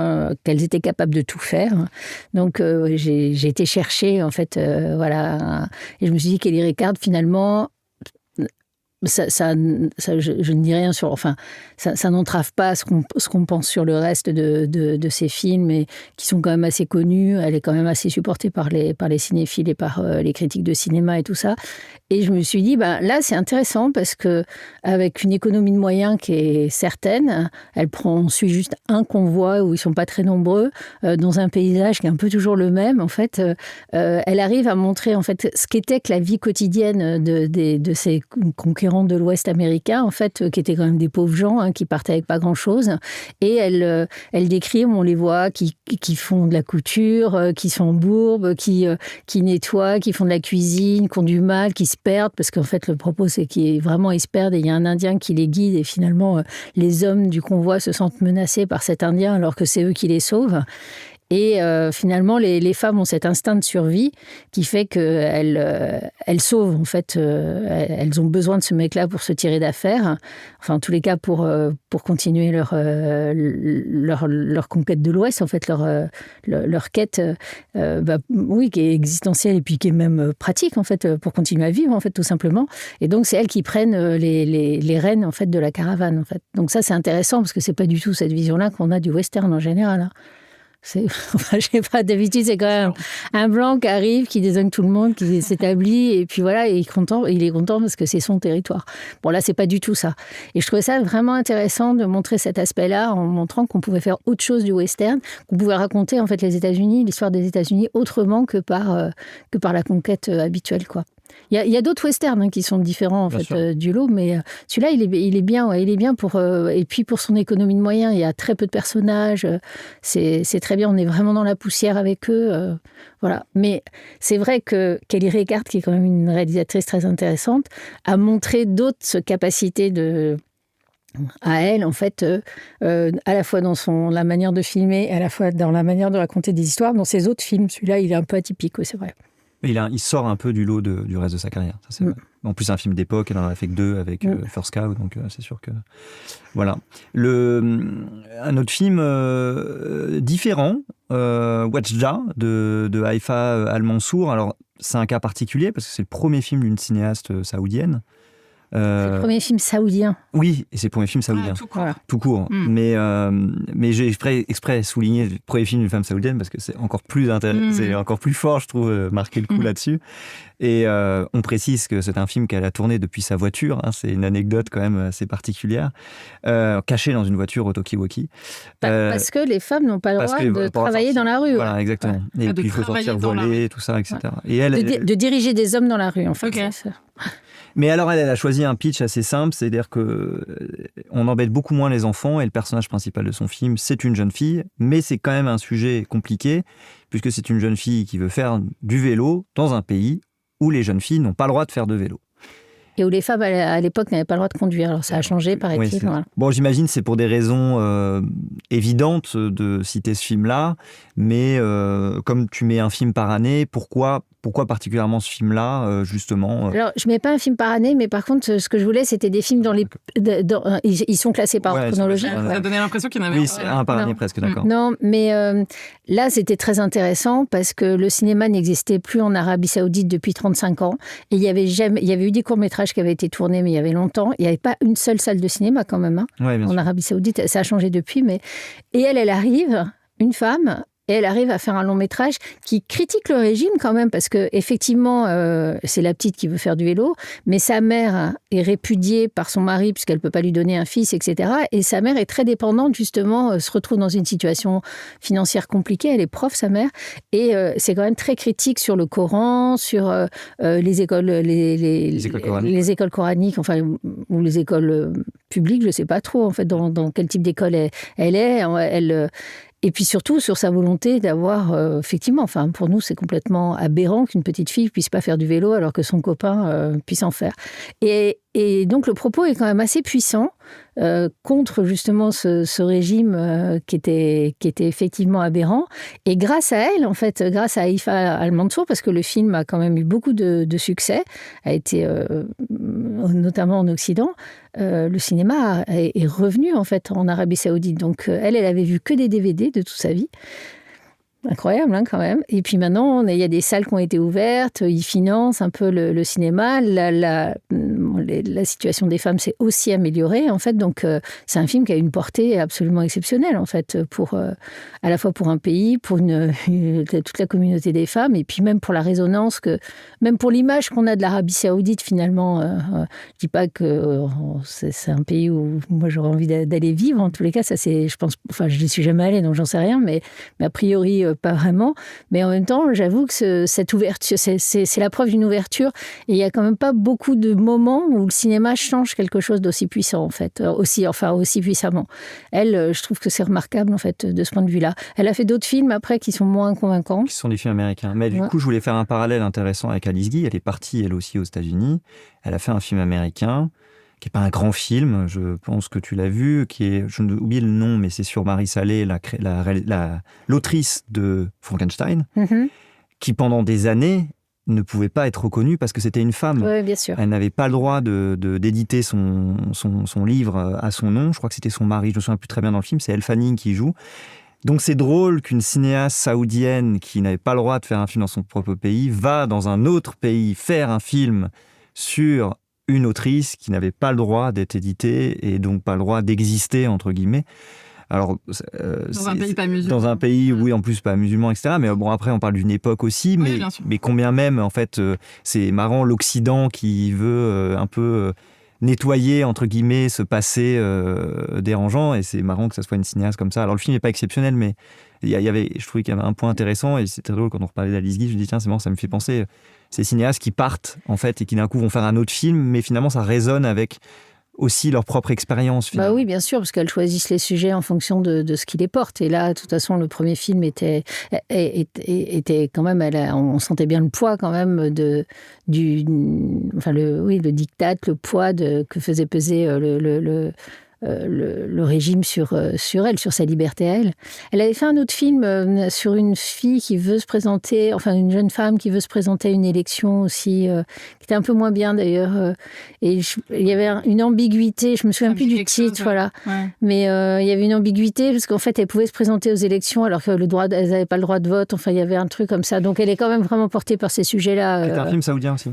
qu'elles étaient capables de tout faire, donc j'ai été chercher en fait, et je me suis dit Kelly Reichardt finalement. Je ne dis rien sur... ça n'entrave pas ce qu'on pense sur le reste de ces films, et qui sont quand même assez connus. Elle est quand même assez supportée par les cinéphiles et par les critiques de cinéma et tout ça. Et je me suis dit, là, c'est intéressant parce que avec une économie de moyens qui est certaine, on suit juste un convoi où ils sont pas très nombreux, dans un paysage qui est un peu toujours le même. En fait, elle arrive à montrer en fait ce qu'était que la vie quotidienne de ces conquérants de l'Ouest américain, en fait, qui étaient quand même des pauvres gens, qui partaient avec pas grand-chose. Et elle décrit, on les voit, qui font de la couture, qui s'embourbent, qui nettoient, qui font de la cuisine, qui ont du mal, qui se perdent, parce qu'en fait, le propos, c'est qu'ils se perdent, et il y a un Indien qui les guide, et finalement, les hommes du convoi se sentent menacés par cet Indien, alors que c'est eux qui les sauvent. Et finalement, les femmes ont cet instinct de survie qui fait qu'elles sauvent, en fait. Elles ont besoin de ce mec-là pour se tirer d'affaire. Enfin, en tous les cas, pour continuer leur conquête de l'Ouest, en fait, leur quête, qui est existentielle et puis qui est même pratique, en fait, pour continuer à vivre, en fait, tout simplement. Et donc, c'est elles qui prennent les rênes, en fait, de la caravane, en fait. Donc ça, c'est intéressant parce que c'est pas du tout cette vision-là qu'on a du western en général, hein. Je sais pas, d'habitude, c'est quand même un blanc qui arrive, qui désigne tout le monde, qui s'établit, et puis voilà, et il est content parce que c'est son territoire. Bon, là, c'est pas du tout ça. Et je trouvais ça vraiment intéressant de montrer cet aspect-là en montrant qu'on pouvait faire autre chose du western, qu'on pouvait raconter, en fait, l'histoire des États-Unis autrement que par la conquête habituelle, quoi. Il y a d'autres westerns qui sont différents en fait, du lot, mais celui-là, il est bien, il est bien et puis pour son économie de moyens, il y a très peu de personnages, c'est très bien, on est vraiment dans la poussière avec eux, voilà. Mais c'est vrai que Kelly Reichardt, qui est quand même une réalisatrice très intéressante, a montré d'autres capacités à elle, en fait, à la fois dans la manière de filmer, à la fois dans la manière de raconter des histoires. Dans ses autres films, celui-là, il est un peu atypique, oui, c'est vrai. Il sort un peu du lot du reste de sa carrière. Ça, c'est vrai. En plus, c'est un film d'époque, elle en a fait que 2 avec First Cow, donc c'est sûr que... Voilà. Un autre film différent, Wajda, de Haifa Al-Mansour. Alors, c'est un cas particulier, parce que c'est le premier film d'une cinéaste saoudienne. C'est le premier film saoudien. Oui, et c'est le premier film saoudien. Tout court. Voilà. Tout court. Mais j'ai exprès souligné le premier film d'une femme saoudienne parce que c'est encore plus c'est encore plus fort, je trouve, marquer le coup là-dessus. Et on précise que c'est un film qu'elle a tourné depuis sa voiture. Hein, c'est une anecdote quand même assez particulière. Cachée dans une voiture au talkie-walkie. Parce que les femmes n'ont pas le droit de travailler dans la rue. Voilà, exactement. Et puis il faut sortir voler, tout ça, etc. Et de diriger des hommes dans la rue, en fait. Okay. Mais alors, elle a choisi un pitch assez simple, c'est-à-dire qu'on embête beaucoup moins les enfants, et le personnage principal de son film, c'est une jeune fille, mais c'est quand même un sujet compliqué, puisque c'est une jeune fille qui veut faire du vélo dans un pays où les jeunes filles n'ont pas le droit de faire de vélo. Et où les femmes, à l'époque, n'avaient pas le droit de conduire. Alors, ça a changé, paraît-il. Oui, bon, j'imagine que c'est pour des raisons évidentes de citer ce film-là, mais comme tu mets un film par année, pourquoi particulièrement ce film-là, justement Alors, je ne mets pas un film par année, mais par contre, ce que je voulais, c'était des films ils sont classés par ordre chronologique. Ça donnait l'impression qu'il y en avait un par année presque, d'accord. Non, mais là, c'était très intéressant parce que le cinéma n'existait plus en Arabie Saoudite depuis 35 ans. Et il y avait eu des courts-métrages qui avaient été tournés, mais il y avait longtemps. Il n'y avait pas une seule salle de cinéma, quand même, en Arabie Saoudite. Ça a changé depuis, mais... Et elle arrive, une femme... Et elle arrive à faire un long métrage qui critique le régime quand même, parce que effectivement, c'est la petite qui veut faire du vélo, mais sa mère est répudiée par son mari puisqu'elle ne peut pas lui donner un fils, etc. Et sa mère est très dépendante, justement, se retrouve dans une situation financière compliquée. Elle est prof, sa mère, et c'est quand même très critique sur le Coran, sur les écoles, les écoles coraniques, enfin, ou les écoles publiques, je ne sais pas trop en fait dans quel type d'école elle est. Et puis surtout sur sa volonté d'avoir, effectivement, enfin pour nous c'est complètement aberrant qu'une petite fille puisse pas faire du vélo alors que son copain puisse en faire. Et donc le propos est quand même assez puissant contre justement ce régime qui était effectivement aberrant. Et grâce à elle, en fait, grâce à Aïfa Al-Mansour, parce que le film a quand même eu beaucoup de succès, a été notamment en Occident, le cinéma est revenu en fait en Arabie Saoudite. Donc elle avait vu que des DVD de toute sa vie. Incroyable, hein, quand même. Et puis maintenant, il y a des salles qui ont été ouvertes, ils financent un peu le cinéma. La situation des femmes s'est aussi améliorée, en fait. Donc, c'est un film qui a une portée absolument exceptionnelle, en fait, à la fois pour un pays, pour toute la communauté des femmes, et puis même pour la résonance, même pour l'image qu'on a de l'Arabie Saoudite, finalement. Je dis pas que c'est un pays où moi j'aurais envie d'aller vivre. En tous les cas, ça c'est, je pense, enfin, je n'y suis jamais allée, donc j'en sais rien, mais a priori, pas vraiment, mais en même temps, j'avoue que cette ouverture, c'est la preuve d'une ouverture, et il y a quand même pas beaucoup de moments où le cinéma change quelque chose d'aussi puissant, en fait, aussi puissamment. Elle, je trouve que c'est remarquable, en fait, de ce point de vue-là. Elle a fait d'autres films, après, qui sont moins convaincants. Qui sont des films américains. Mais du coup, je voulais faire un parallèle intéressant avec Alice Guy. Elle est partie, elle aussi, aux États-Unis. Elle a fait un film américain, qui n'est pas un grand film, je pense que tu l'as vu, qui est, je oublie le nom, mais c'est sur Marie Salé, l'autrice de Frankenstein, qui pendant des années ne pouvait pas être reconnue parce que c'était une femme. Oui, bien sûr. Elle n'avait pas le droit d'éditer son livre à son nom. Je crois que c'était son mari, je ne me souviens plus très bien dans le film, c'est Elle Fanning qui joue. Donc c'est drôle qu'une cinéaste saoudienne qui n'avait pas le droit de faire un film dans son propre pays va dans un autre pays faire un film sur une autrice qui n'avait pas le droit d'être éditée et donc pas le droit d'exister, entre guillemets. Alors, dans un pays pas musulman. Dans un pays, oui, en plus pas musulman, etc. Mais bon, après, on parle d'une époque aussi. Mais combien même, en fait, c'est marrant, l'Occident qui veut un peu nettoyer, entre guillemets, ce passé dérangeant. Et c'est marrant que ça soit une cinéaste comme ça. Alors, le film n'est pas exceptionnel, mais je trouvais qu'il y avait un point intéressant. Et c'était drôle quand on reparlait d'Alice Guy. Je me dis, tiens, c'est marrant, ça me fait penser... Ces cinéastes qui partent, en fait, et qui d'un coup vont faire un autre film, mais finalement, ça résonne avec aussi leur propre expérience. Bah oui, bien sûr, parce qu'elles choisissent les sujets en fonction de ce qui les porte. Et là, de toute façon, le premier film était quand même... on sentait bien le poids, quand même, le diktat, le poids que faisait peser le régime sur elle, sur sa liberté à elle. Elle avait fait un autre film sur une fille qui veut se présenter, enfin une jeune femme qui veut se présenter à une élection aussi, qui était un peu moins bien d'ailleurs. Et il y avait une ambiguïté, je me souviens plus du titre, voilà. Ouais. Mais il y avait une ambiguïté parce qu'en fait elle pouvait se présenter aux élections alors que elles n'avaient pas le droit de vote. Enfin il y avait un truc comme ça. Donc elle est quand même vraiment portée par ces sujets-là. C'est un film saoudien aussi.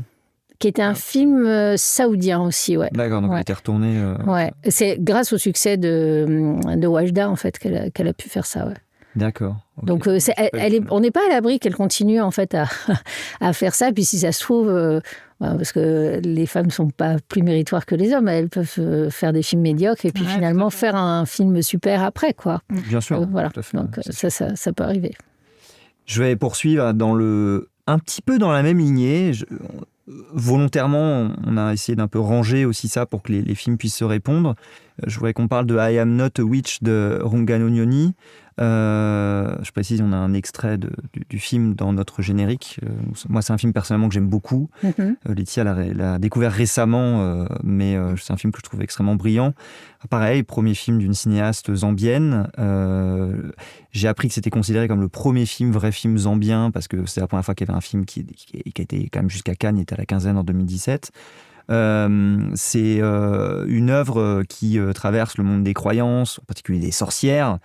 qui était un film saoudien aussi, ouais. D'accord, donc elle était retournée... Ouais, c'est grâce au succès de Wajda, en fait, qu'elle a pu faire ça, ouais. D'accord. Okay. Donc, on n'est pas à l'abri qu'elle continue, en fait, à faire ça. Puis si ça se trouve, parce que les femmes ne sont pas plus méritoires que les hommes, elles peuvent faire des films médiocres et puis finalement faire un film super après, quoi. Bien sûr. Voilà, tout à fait, donc ça peut arriver. Je vais poursuivre un petit peu dans la même lignée. Volontairement, on a essayé d'un peu ranger aussi ça pour que les films puissent se répondre. Je voudrais qu'on parle de I Am Not a Witch de Rungano Nyoni. Je précise, on a un extrait du film dans notre générique. Moi, c'est un film personnellement que j'aime beaucoup. Laetitia l'a découvert récemment, mais c'est un film que je trouve extrêmement brillant. Pareil, premier film d'une cinéaste zambienne. J'ai appris que c'était considéré comme le premier vrai film zambien, parce que c'est la première fois qu'il y avait un film qui a été quand même jusqu'à Cannes, il était à la quinzaine en 2017. C'est une œuvre qui traverse le monde des croyances, en particulier des sorcières,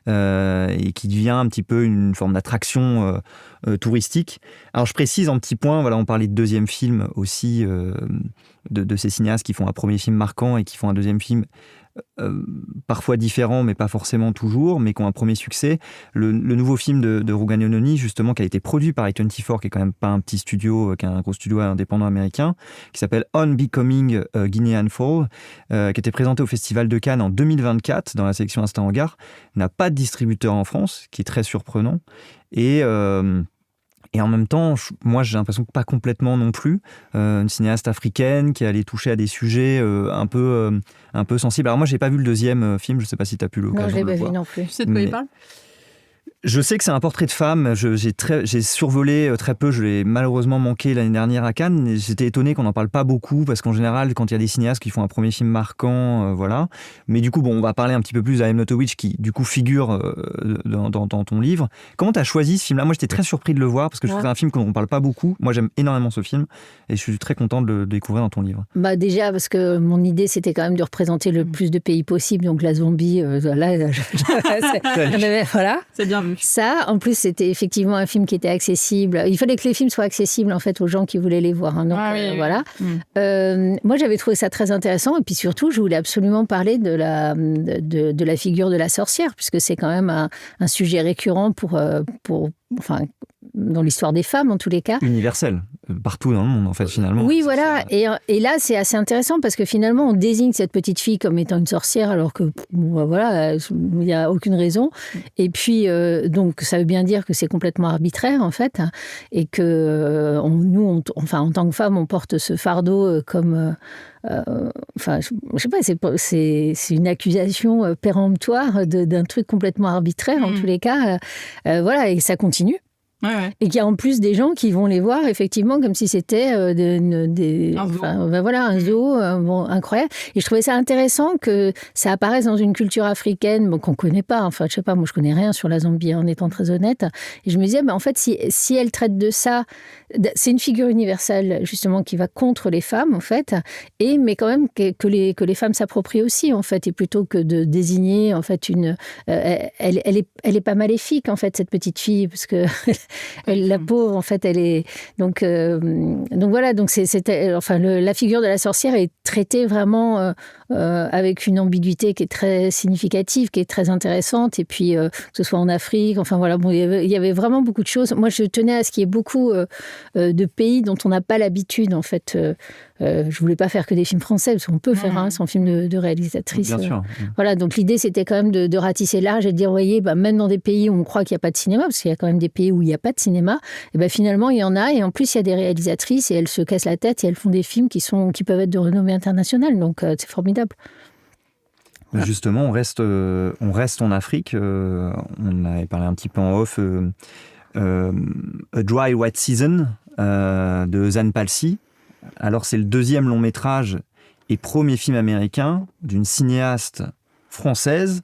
et qui devient un petit peu une forme d'attraction touristique. Alors je précise en petit point, voilà, on parlait de deuxième film aussi, de ces cinéastes qui font un premier film marquant et qui font un deuxième film parfois différent, mais pas forcément toujours, mais qui ont un premier succès. Le nouveau film de Rungano Nyoni, justement, qui a été produit par A24, qui est quand même pas un petit studio, qui est un gros studio indépendant américain, qui s'appelle On Becoming Guinean Fall, qui a été présenté au Festival de Cannes en 2024 dans la sélection Instant Regard, n'a pas de distributeur en France, ce qui est très surprenant. Et en même temps, moi, j'ai l'impression que pas complètement non plus. Une cinéaste africaine qui allait toucher à des sujets un peu sensibles. Alors moi, j'ai pas vu le deuxième film. Je sais pas si tu as pu l'occasion de le voir. Non, je l'ai pas vu non plus. Tu sais de quoi il parle ? Je sais que c'est un portrait de femme. J'ai survolé très peu. Je l'ai malheureusement manqué l'année dernière à Cannes. Et j'étais étonné qu'on n'en parle pas beaucoup, parce qu'en général, quand il y a des cinéastes qui font un premier film marquant, voilà. Mais du coup, on va parler un petit peu plus d'I Am Not a Witch, qui du coup figure dans ton livre. Comment tu as choisi ce film-là ? Moi, j'étais très surpris de le voir, parce que je trouve que c'est un film qu'on ne parle pas beaucoup. Moi, j'aime énormément ce film, et je suis très content de le découvrir dans ton livre. Bah déjà, parce que mon idée, c'était quand même de représenter le plus de pays possible. Donc la Zambie, voilà. Voilà. C'est bien vu. Ça, en plus, c'était effectivement un film qui était accessible. Il fallait que les films soient accessibles, en fait, aux gens qui voulaient les voir. Hein. Donc, voilà. Moi, j'avais trouvé ça très intéressant. Et puis surtout, je voulais absolument parler de la figure de la sorcière, puisque c'est quand même un sujet récurrent enfin, dans l'histoire des femmes, en tous les cas. Universel, partout dans le monde, en fait, finalement. Oui, voilà. Et là, c'est assez intéressant, parce que finalement, on désigne cette petite fille comme étant une sorcière, alors que, voilà, il n'y a aucune raison. Et puis, donc, ça veut bien dire que c'est complètement arbitraire, en fait, et que nous, en tant que femmes, on porte ce fardeau comme... enfin, je sais pas, c'est une accusation péremptoire d'un truc complètement arbitraire, en tous les cas. Voilà, et ça continue. Ouais. Et qu'il y a en plus des gens qui vont les voir effectivement comme si c'était un zoo, incroyable. Et je trouvais ça intéressant que ça apparaisse dans une culture africaine qu'on connaît pas. Enfin, je sais pas, moi je connais rien sur la Zambie, en étant très honnête. Et je me disais, en fait, si elle traite de ça, c'est une figure universelle justement qui va contre les femmes en fait, mais quand même que les femmes s'approprient aussi en fait, et plutôt que de désigner en fait elle est pas maléfique en fait, cette petite fille, parce que la pauvre, en fait, elle est... Donc voilà, donc la figure de la sorcière est traitée vraiment avec une ambiguïté qui est très significative, qui est très intéressante, et puis que ce soit en Afrique, enfin voilà, il y avait vraiment beaucoup de choses. Moi, je tenais à ce qu'il y ait beaucoup de pays dont on n'a pas l'habitude, en fait. Je voulais pas faire que des films français, parce qu'on peut faire son film de réalisatrice. Bien sûr. Voilà, donc l'idée, c'était quand même de ratisser large et de dire, vous voyez, même dans des pays où on croit qu'il n'y a pas de cinéma, parce qu'il y a quand même des pays où il n'y a pas de cinéma, et finalement, il y en a, et en plus, il y a des réalisatrices, et elles se cassent la tête, et elles font des films qui peuvent être de renommée internationale, donc c'est formidable. Voilà. Justement, on reste en Afrique. On avait parlé un petit peu en off. A Dry Wet Season de Zan Palsy. Alors, c'est le deuxième long métrage et premier film américain d'une cinéaste française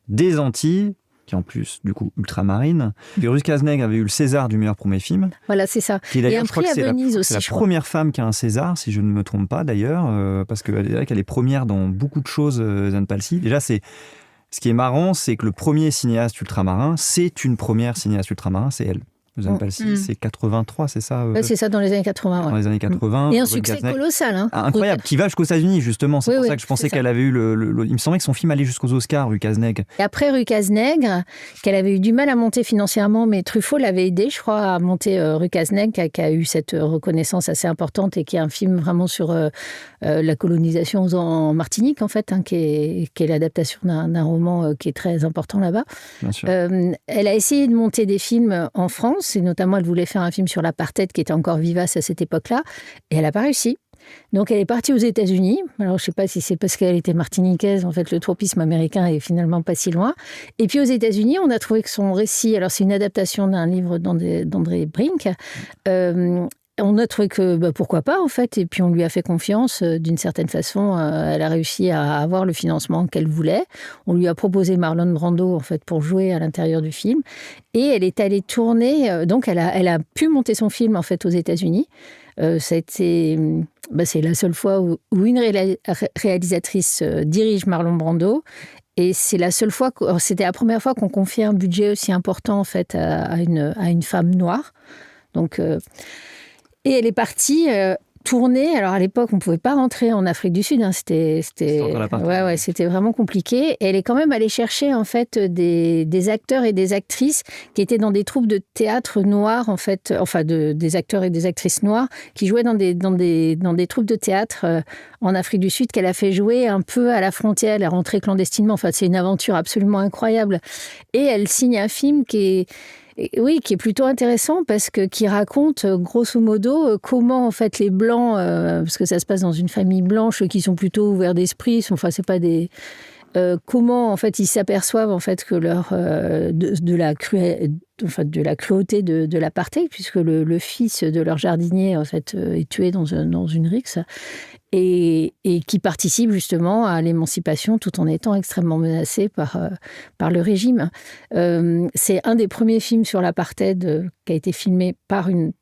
des Antilles, qui en plus, du coup, ultramarine. Pérusse Cazenegre avait eu le César du meilleur premier film. Voilà, c'est ça. Qui, et un prix à Venise aussi, c'est la première femme qui a un César, si je ne me trompe pas, d'ailleurs, parce qu'elle est première dans beaucoup de choses, Zan Palsy. Déjà, ce qui est marrant, c'est que le premier cinéaste ultramarin, c'est une première cinéaste ultramarin, c'est elle. Zan Palcy, c'est 83, c'est ça C'est ça, dans les années 80. Dans les années 80. Et un succès colossal. Hein. Incroyable, qui va jusqu'aux États-Unis, justement. C'est pour ça que je pensais qu'elle avait eu il me semblait que son film allait jusqu'aux Oscars, Rue Casse-Nègre. Et après Rue Casse-Nègre, qu'elle avait eu du mal à monter financièrement, mais Truffaut l'avait aidé, je crois, à monter Rue Casse-Nègre, qui a eu cette reconnaissance assez importante et qui est un film vraiment sur la colonisation en Martinique, en fait, qui est l'adaptation d'un roman qui est très important là-bas. Bien sûr. Elle a essayé de monter des films en France, et notamment elle voulait faire un film sur l'apartheid qui était encore vivace à cette époque-là, et elle n'a pas réussi. Donc elle est partie aux États-Unis. Alors je ne sais pas si c'est parce qu'elle était martiniquaise, en fait le tropisme américain est finalement pas si loin. Et puis aux États-Unis, on a trouvé que son récit, alors c'est une adaptation d'un livre d'André Brink, on a trouvé que pourquoi pas en fait, et puis on lui a fait confiance d'une certaine façon. Elle a réussi à avoir le financement qu'elle voulait. On lui a proposé Marlon Brando en fait pour jouer à l'intérieur du film, et elle est allée tourner. Donc elle a pu monter son film en fait aux États-Unis. C'est la seule fois où une réalisatrice dirige Marlon Brando. Et c'est la seule fois, c'était la première fois qu'on confiait un budget aussi important en fait à une femme noire. Donc et elle est partie tourner. Alors à l'époque, on ne pouvait pas rentrer en Afrique du Sud. Hein. C'était vraiment compliqué. Et elle est quand même allée chercher en fait des acteurs et des actrices qui étaient dans des troupes de théâtre noirs en fait, des acteurs et des actrices noirs qui jouaient dans des troupes de théâtre en Afrique du Sud, qu'elle a fait jouer un peu à la frontière. Elle est rentrée clandestinement. Enfin, c'est une aventure absolument incroyable. Et elle signe un film qui est plutôt intéressant parce qui raconte grosso modo comment en fait les blancs, parce que ça se passe dans une famille blanche qui sont plutôt ouverts d'esprit, c'est pas des comment en fait ils s'aperçoivent en fait que de la cruauté de l'apartheid, puisque le fils de leur jardinier en fait est tué dans une rixe. Et qui participe justement à l'émancipation tout en étant extrêmement menacé par le régime. C'est un des premiers films sur l'apartheid qui a été filmé par une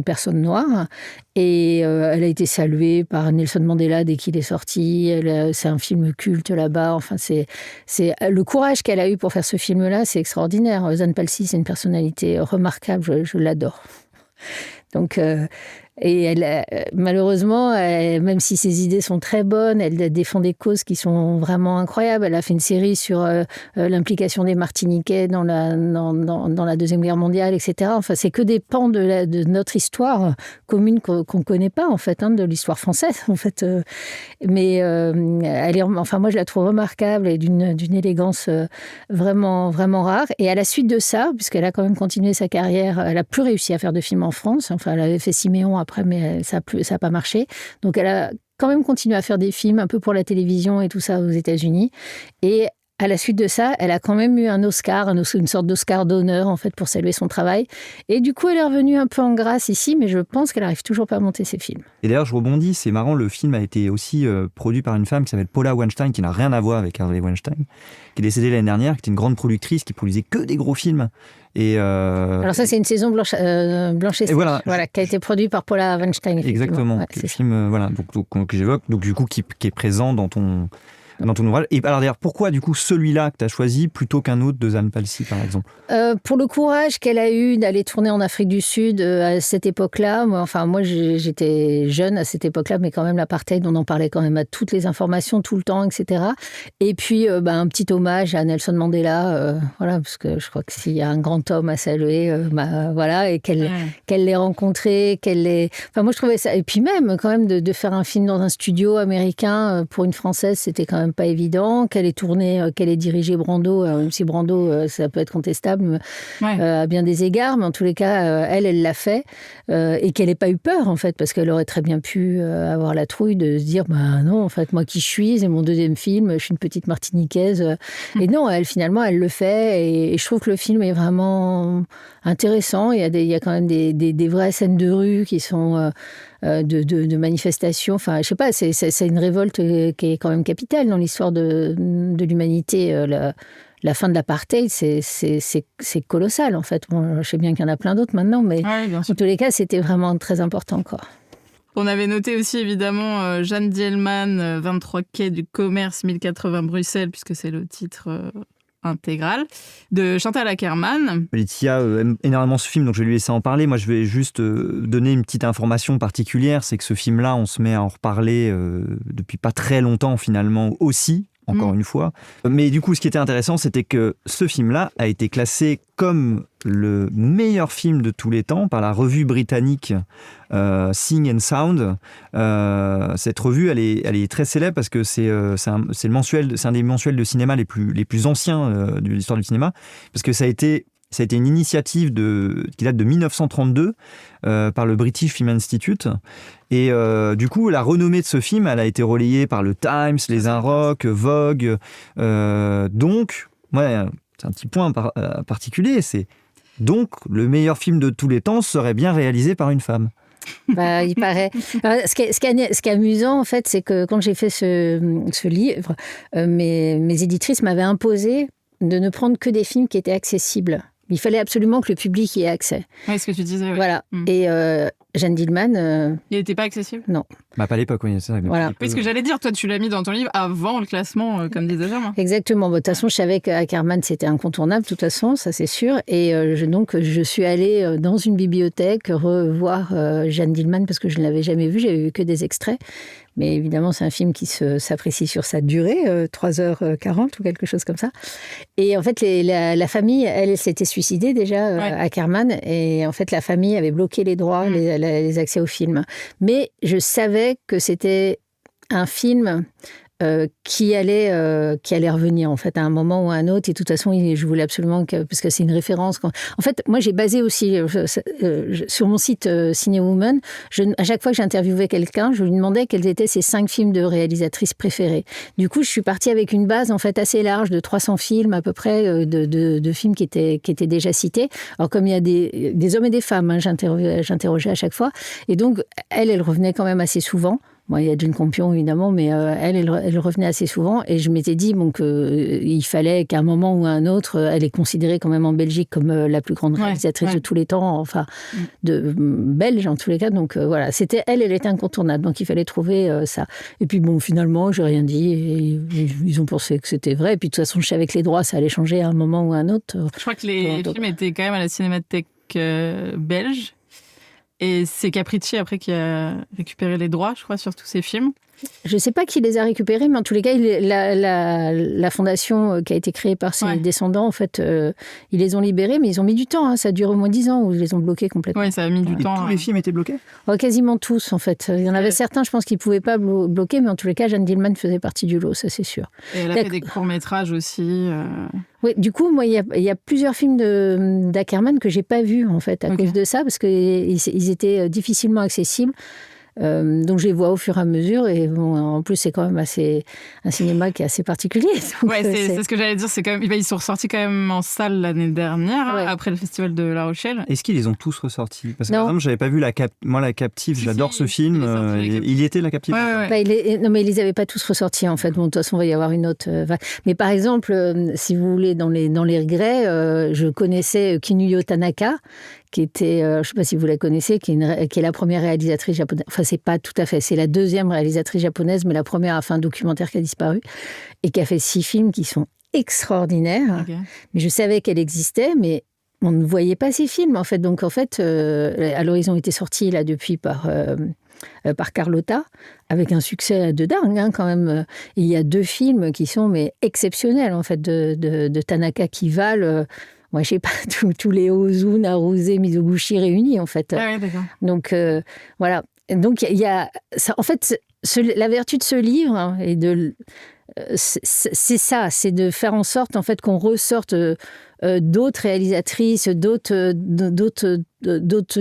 personne noire, et elle a été saluée par Nelson Mandela dès qu'il est sorti. C'est un film culte là-bas. Enfin, c'est le courage qu'elle a eu pour faire ce film-là, c'est extraordinaire. Zan Palcy, c'est une personnalité remarquable, je l'adore. Donc et elle, malheureusement, même si ses idées sont très bonnes, elle défend des causes qui sont vraiment incroyables. Elle a fait une série sur l'implication des Martiniquais dans la Deuxième Guerre mondiale, etc. Enfin, c'est que des pans de notre histoire commune qu'on ne connaît pas, en fait, de l'histoire française, en fait. Mais moi, je la trouve remarquable et d'une élégance vraiment, vraiment rare. Et à la suite de ça, puisqu'elle a quand même continué sa carrière, elle n'a plus réussi à faire de films en France. Enfin, elle avait fait Siméon après, mais ça n'a pas marché. Donc, elle a quand même continué à faire des films un peu pour la télévision et tout ça aux États-Unis. Et à la suite de ça, elle a quand même eu un Oscar, une sorte d'Oscar d'honneur en fait pour saluer son travail. Et du coup, elle est revenue un peu en grâce ici, mais je pense qu'elle n'arrive toujours pas à monter ses films. Et d'ailleurs, je rebondis, c'est marrant, le film a été aussi produit par une femme qui s'appelle Paula Weinstein, qui n'a rien à voir avec Harvey Weinstein, qui est décédée l'année dernière, qui était une grande productrice, qui produisait que des gros films. Et Alors ça, c'est une saison Blanche et Sèche, qui a été produit par Paula Weinstein. Exactement, le film, donc j'évoque, donc du coup qui est présent dans ton ouvrage. Et alors d'ailleurs, pourquoi du coup celui-là que tu as choisi plutôt qu'un autre de Zan Palcy, par exemple ? Pour le courage qu'elle a eu d'aller tourner en Afrique du Sud à cette époque-là. Moi, j'étais jeune à cette époque-là, mais quand même l'apartheid, on en parlait quand même à toutes les informations, tout le temps, etc. Et puis, un petit hommage à Nelson Mandela, parce que je crois que s'il y a un grand homme à saluer, et qu'elle l'ait rencontré, moi, je trouvais ça. Et puis même, quand même, de faire un film dans un studio américain pour une Française, c'était quand même pas évident. Qu'elle ait dirigé Brando, même si Brando, ça peut être contestable à bien des égards, mais en tous les cas, elle l'a fait, et qu'elle n'ait pas eu peur, en fait, parce qu'elle aurait très bien pu avoir la trouille de se dire, non, en fait, moi qui je suis, c'est mon deuxième film, je suis une petite Martiniquaise. Et non, finalement, elle le fait, et je trouve que le film est vraiment intéressant. Il y a quand même des vraies scènes de rue qui sont de manifestations. Enfin, je sais pas, c'est une révolte qui est quand même capitale dans l'histoire de l'humanité. La fin de l'apartheid, c'est colossal, en fait. Bon, je sais bien qu'il y en a plein d'autres maintenant, mais en tous les cas, c'était vraiment très important, quoi. On avait noté aussi, évidemment, Jeanne Dielman, 23 quai du Commerce, 1080 Bruxelles, puisque c'est le titre intégrale de Chantal Akerman. Laetitia aime énormément ce film, donc je vais lui laisser en parler. Moi, je vais juste donner une petite information particulière, c'est que ce film-là, on se met à en reparler depuis pas très longtemps finalement aussi, encore une fois. Mais du coup, ce qui était intéressant, c'était que ce film-là a été classé comme le meilleur film de tous les temps par la revue britannique Sing and Sound. Cette revue, elle est très célèbre parce que c'est un des mensuels de cinéma les plus anciens de l'histoire du cinéma, parce que ça a été une initiative qui date de 1932 par le British Film Institute. Et du coup, la renommée de ce film, elle a été relayée par le Times, les Inrocks, Vogue. Donc, ouais, c'est un petit point particulier, c'est donc le meilleur film de tous les temps serait bien réalisé par une femme. Bah, il paraît. Alors, ce qui est amusant, en fait, c'est que quand j'ai fait ce livre, mes éditrices m'avaient imposé de ne prendre que des films qui étaient accessibles. Il fallait absolument que le public y ait accès. Oui, ce que tu disais. Oui. Voilà. Et Jeanne Dielman... il n'était pas accessible ? Non. Bah, pas à l'époque, oui. C'est ça, voilà. Oui, ce que j'allais dire, toi, tu l'as mis dans ton livre avant le classement, comme disait Germain. Exactement. De toute façon, je savais qu'Akerman, c'était incontournable, de toute façon, ça c'est sûr. Et donc, je suis allée dans une bibliothèque revoir Jeanne Dielman parce que je ne l'avais jamais vue, j'avais vu que des extraits. Mais évidemment, c'est un film qui s'apprécie sur sa durée, 3h40 ou quelque chose comme ça. Et en fait, la famille, elle s'était suicidée déjà, Akerman. Et en fait, la famille avait bloqué les droits, les accès au film. Mais je savais que c'était un film qui allait revenir en fait à un moment ou à un autre, et de toute façon je voulais absolument parce que c'est une référence. En fait, moi j'ai basé aussi sur mon site Cinéwoman, à chaque fois que j'interviewais quelqu'un, je lui demandais quels étaient ses 5 films de réalisatrices préférés. Du coup, je suis partie avec une base en fait assez large de 300 films à peu près de films qui étaient déjà cités. Alors comme il y a des hommes et des femmes, hein, j'interrogeais à chaque fois, et donc elle revenait quand même assez souvent. Bon, il y a Jane Campion, évidemment, mais elle revenait assez souvent. Et je m'étais dit qu'il fallait qu'à un moment ou à un autre, elle est considérée quand même en Belgique comme la plus grande réalisatrice de tous les temps, enfin, belge en tous les cas. Donc voilà, elle était incontournable. Donc il fallait trouver ça. Et puis bon, finalement, j'ai rien dit. Et ils ont pensé que c'était vrai. Et puis de toute façon, je savais que les droits, ça allait changer à un moment ou à un autre. Je crois que les films étaient quand même à la Cinémathèque belge. Et c'est Capricci, après, qui a récupéré les droits, je crois, sur tous ces films. Je ne sais pas qui les a récupérés, mais en tous les cas, la fondation qui a été créée par ses descendants, en fait, ils les ont libérés, mais ils ont mis du temps. Hein, ça dure au moins 10 ans où ils les ont bloqués complètement. Oui, ça a mis du temps. Tous les films étaient bloqués ? Quasiment tous, en fait. Il y en avait certains, je pense, qui ne pouvaient pas bloquer, mais en tous les cas, Jeanne Dielman faisait partie du lot, ça c'est sûr. Et elle a fait des courts-métrages aussi. Oui, du coup, moi, il y a plusieurs films d'Akerman que je n'ai pas vus, en fait, à cause de ça, parce qu'ils étaient difficilement accessibles. Donc je les vois au fur et à mesure, et bon, en plus c'est quand même un cinéma qui est assez particulier. Ouais, c'est ce que j'allais dire, c'est quand même, ils sont ressortis quand même en salle l'année dernière, après le festival de La Rochelle. Est-ce qu'ils les ont tous ressortis ? Parce que par exemple, j'avais pas vu La Captive, j'adore ce film. Il y était La Captive. Non, mais ils les avaient pas tous ressortis en fait. Bon, de toute façon, il va y avoir une autre. Mais par exemple, si vous voulez, dans les regrets, je connaissais Kinuyo Tanaka, qui était, je ne sais pas si vous la connaissez, qui est la première réalisatrice japonaise. Enfin, c'est pas tout à fait, c'est la deuxième réalisatrice japonaise, mais la première a fait un documentaire qui a disparu, et qui a fait 6 films qui sont extraordinaires. Okay. Mais je savais qu'elle existait, mais on ne voyait pas ces films, en fait. Donc, en fait, alors ils ont été sortis là depuis par Carlotta, avec un succès de dingue, hein, quand même. Il y a 2 films qui sont exceptionnels, en fait, de Tanaka qui valent... moi, je sais pas, tous les Ozu, Naruse, Mizoguchi réunis, en fait. Ah oui, d'accord. Donc, voilà. Donc, il y a... Ça, en fait, la vertu de ce livre, hein, c'est ça, c'est de faire en sorte, en fait, qu'on ressorte d'autres réalisatrices, d'autres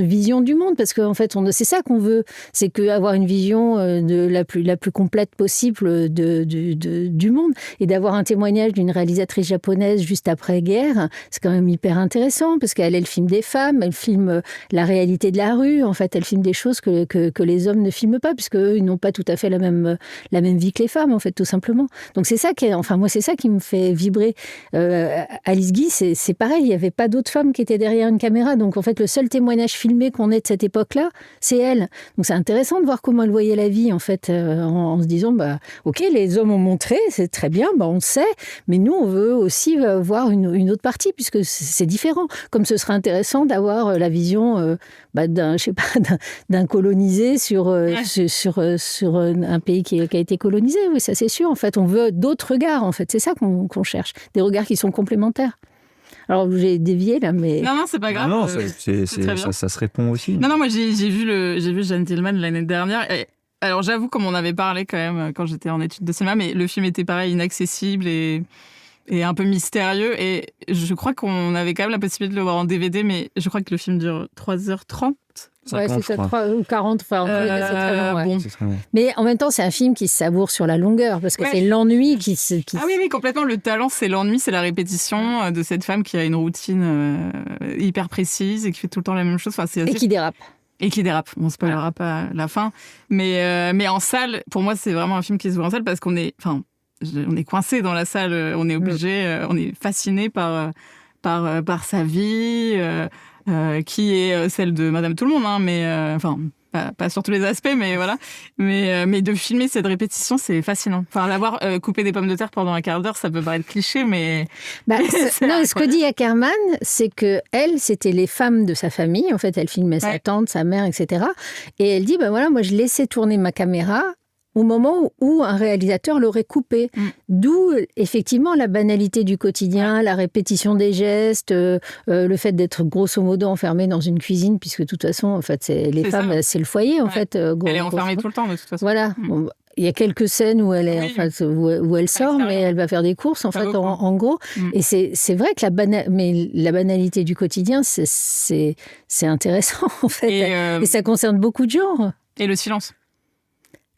visions du monde, parce qu'en fait, c'est ça qu'on veut, c'est avoir une vision la plus complète possible du monde, et d'avoir un témoignage d'une réalisatrice japonaise juste après-guerre, c'est quand même hyper intéressant, parce qu'elle filme des femmes, elle filme la réalité de la rue, en fait, elle filme des choses que les hommes ne filment pas, puisqu'eux, ils n'ont pas tout à fait la même vie que les femmes, en fait, tout simplement. Donc c'est ça moi, c'est ça qui me fait vibrer. Alice Guy, c'est pareil, il n'y avait pas d'autres femmes qui étaient derrière une caméra. Donc, en fait, le seul témoignage filmé qu'on ait de cette époque-là, c'est elle. Donc, c'est intéressant de voir comment elle voyait la vie, en fait, en se disant, OK, les hommes ont montré, c'est très bien, on le sait, mais nous, on veut aussi voir une autre partie, puisque c'est différent. Comme ce serait intéressant d'avoir la vision d'un colonisé sur un pays qui a été colonisé. Oui, ça, c'est sûr. En fait, on veut d'autres regards, en fait. C'est ça qu'on cherche. Des regards qui sont complémentaires. Alors, j'ai dévié, là, mais... Non, c'est pas grave. Non, ça se répond aussi. Non, moi, j'ai vu Gentleman l'année dernière. Alors, j'avoue, comme on avait parlé quand même quand j'étais en études de cinéma, mais le film était pareil, inaccessible et un peu mystérieux. Et je crois qu'on avait quand même la possibilité de le voir en DVD, mais je crois que le film dure 3h30. 50, c'est 3 ou 40, enfin, c'est très long, bon. C'est très bon. Mais en même temps, c'est un film qui se savoure sur la longueur, parce que c'est l'ennui qui... Ah oui, complètement. Le talent, c'est l'ennui, c'est la répétition de cette femme qui a une routine hyper précise et qui fait tout le temps la même chose. Enfin, Et qui dérape. Et qui dérape. On ne spoilera pas la fin. Mais en salle, pour moi, c'est vraiment un film qui se voit en salle parce qu'on est... Enfin, on est coincé dans la salle, on est obligé, on est fasciné par sa vie... qui est celle de Madame Tout-le-Monde, hein, mais enfin pas sur tous les aspects, mais voilà. Mais de filmer cette répétition, c'est fascinant. Enfin, l'avoir coupé des pommes de terre pendant un quart d'heure, ça peut paraître cliché, mais ce que dit Ackerman, c'est que elle, c'était les femmes de sa famille. En fait, elle filmait sa tante, sa mère, etc. Et elle dit, moi, je laissais tourner ma caméra au moment où un réalisateur l'aurait coupé. D'où, effectivement, la banalité du quotidien, la répétition des gestes, le fait d'être grosso modo enfermée dans une cuisine, puisque de toute façon, en fait, les femmes, c'est le foyer, en fait. Elle est enfermée tout le temps, de toute façon. Voilà. Bon, il y a quelques scènes où elle est, où elle sort, mais elle va faire des courses, en fait, en gros. Et c'est vrai que la banalité du quotidien, c'est intéressant, en fait. Et ça concerne beaucoup de gens. Et le silence.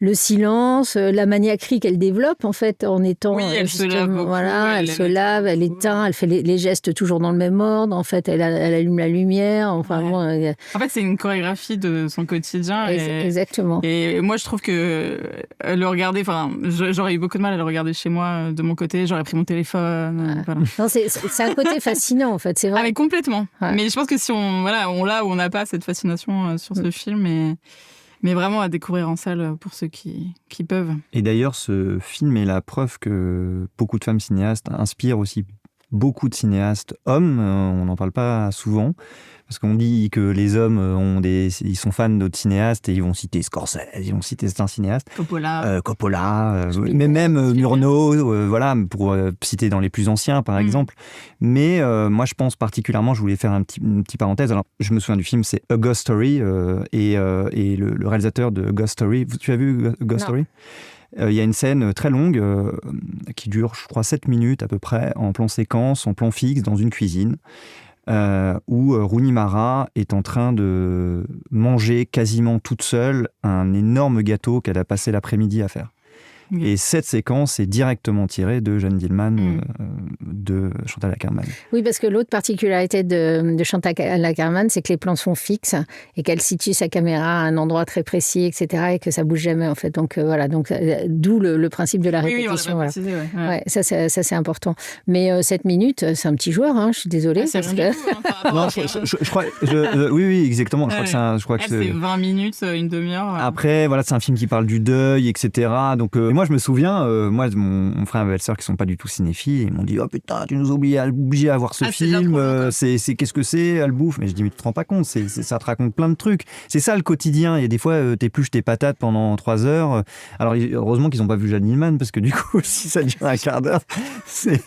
Le silence, la maniaquerie qu'elle développe, en fait, en étant... Oui, elle se lave beaucoup. Voilà, elle se lave, elle éteint, elle fait les gestes toujours dans le même ordre. En fait, elle allume la lumière. Enfin, en fait, c'est une chorégraphie de son quotidien. Exactement. Et moi, je trouve que le regarder... Enfin, j'aurais eu beaucoup de mal à le regarder chez moi, de mon côté. J'aurais pris mon téléphone. Voilà. Non, c'est un côté fascinant, en fait, c'est vrai. Ah, mais complètement. Ouais. Mais je pense que si on l'a ou on n'a pas cette fascination sur ce film... Mais vraiment à découvrir en salle pour ceux qui peuvent. Et d'ailleurs, ce film est la preuve que beaucoup de femmes cinéastes inspirent aussi beaucoup de cinéastes hommes. On n'en parle pas souvent. Parce qu'on dit que les hommes ils sont fans d'autres cinéastes et ils vont citer Scorsese, ils vont citer certains cinéastes. Coppola, mais même Murnau, voilà, pour citer dans les plus anciens, par exemple. Mais moi, je pense particulièrement, je voulais faire une petite parenthèse. Alors, je me souviens du film, c'est A Ghost Story, et le réalisateur de Ghost Story, tu as vu Ghost Story ? Il y a une scène très longue qui dure, je crois, 7 minutes à peu près, en plan séquence, en plan fixe, dans une cuisine. Où Rooney Mara est en train de manger quasiment toute seule un énorme gâteau qu'elle a passé l'après-midi à faire. Et cette séquence est directement tirée de Jeanne Dielman, de Chantal Akerman. Oui, parce que l'autre particularité de Chantal Akerman, c'est que les plans sont fixes et qu'elle situe sa caméra à un endroit très précis, etc., et que ça bouge jamais, en fait. Donc voilà, d'où le principe de la répétition. Oui, voilà. Ça c'est important. Mais 7 minutes, c'est un petit joueur, hein, je suis désolée. C'est parce que... Non, je crois... oui, exactement. Je crois que c'est 20 minutes, une demi-heure. Après, voilà, c'est un film qui parle du deuil, etc. Donc, moi, je me souviens, mon frère et ma belle-sœur qui sont pas du tout cinéphiles, ils m'ont dit « Oh putain, tu nous as obligés à voir ce film, qu'est-ce que c'est, elle bouffe ?» Mais je dis « Mais tu te rends pas compte, ça te raconte plein de trucs. » C'est ça le quotidien, et des fois, t'épluches tes patates pendant 3 heures. Alors, heureusement qu'ils n'ont pas vu Jeanne Dielman, parce que du coup, si ça dure un quart d'heure, c'est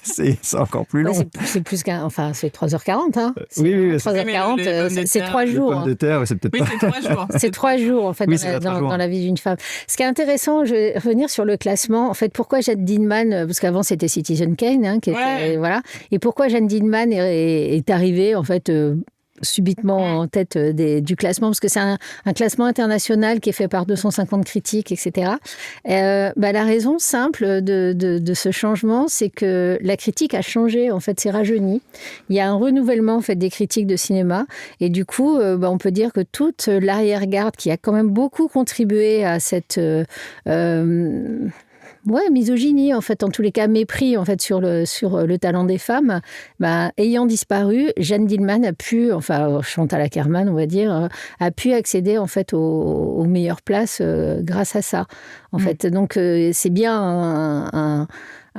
encore plus long. C'est plus qu'un... Enfin, c'est 3h40, hein. Oui, 3h40, c'est 3 jours. Les pommes de terre, c'est peut-être pas... c'est 3 jours. C'est 3 jours, en fait, dans la vie d'une femme. Ce qui est intéressant, je vais revenir sur le classement. En fait, pourquoi Jeanne Dielman, parce qu'avant c'était Citizen Kane, hein, qui était, voilà. Et pourquoi Jeanne Dielman est arrivée, en fait, subitement en tête du classement, parce que c'est un classement international qui est fait par 250 critiques, etc. La raison simple de ce changement, c'est que la critique a changé, en fait, c'est rajeuni. Il y a un renouvellement, en fait, des critiques de cinéma, et du coup, on peut dire que toute l'arrière-garde qui a quand même beaucoup contribué à cette misogynie, en fait, en tous les cas, mépris, en fait, sur le talent des femmes. Ayant disparu, Jeanne Dielman a pu, enfin, Chantal Akerman, on va dire, a pu accéder, en fait, aux meilleures places grâce à ça, en fait. Donc, c'est bien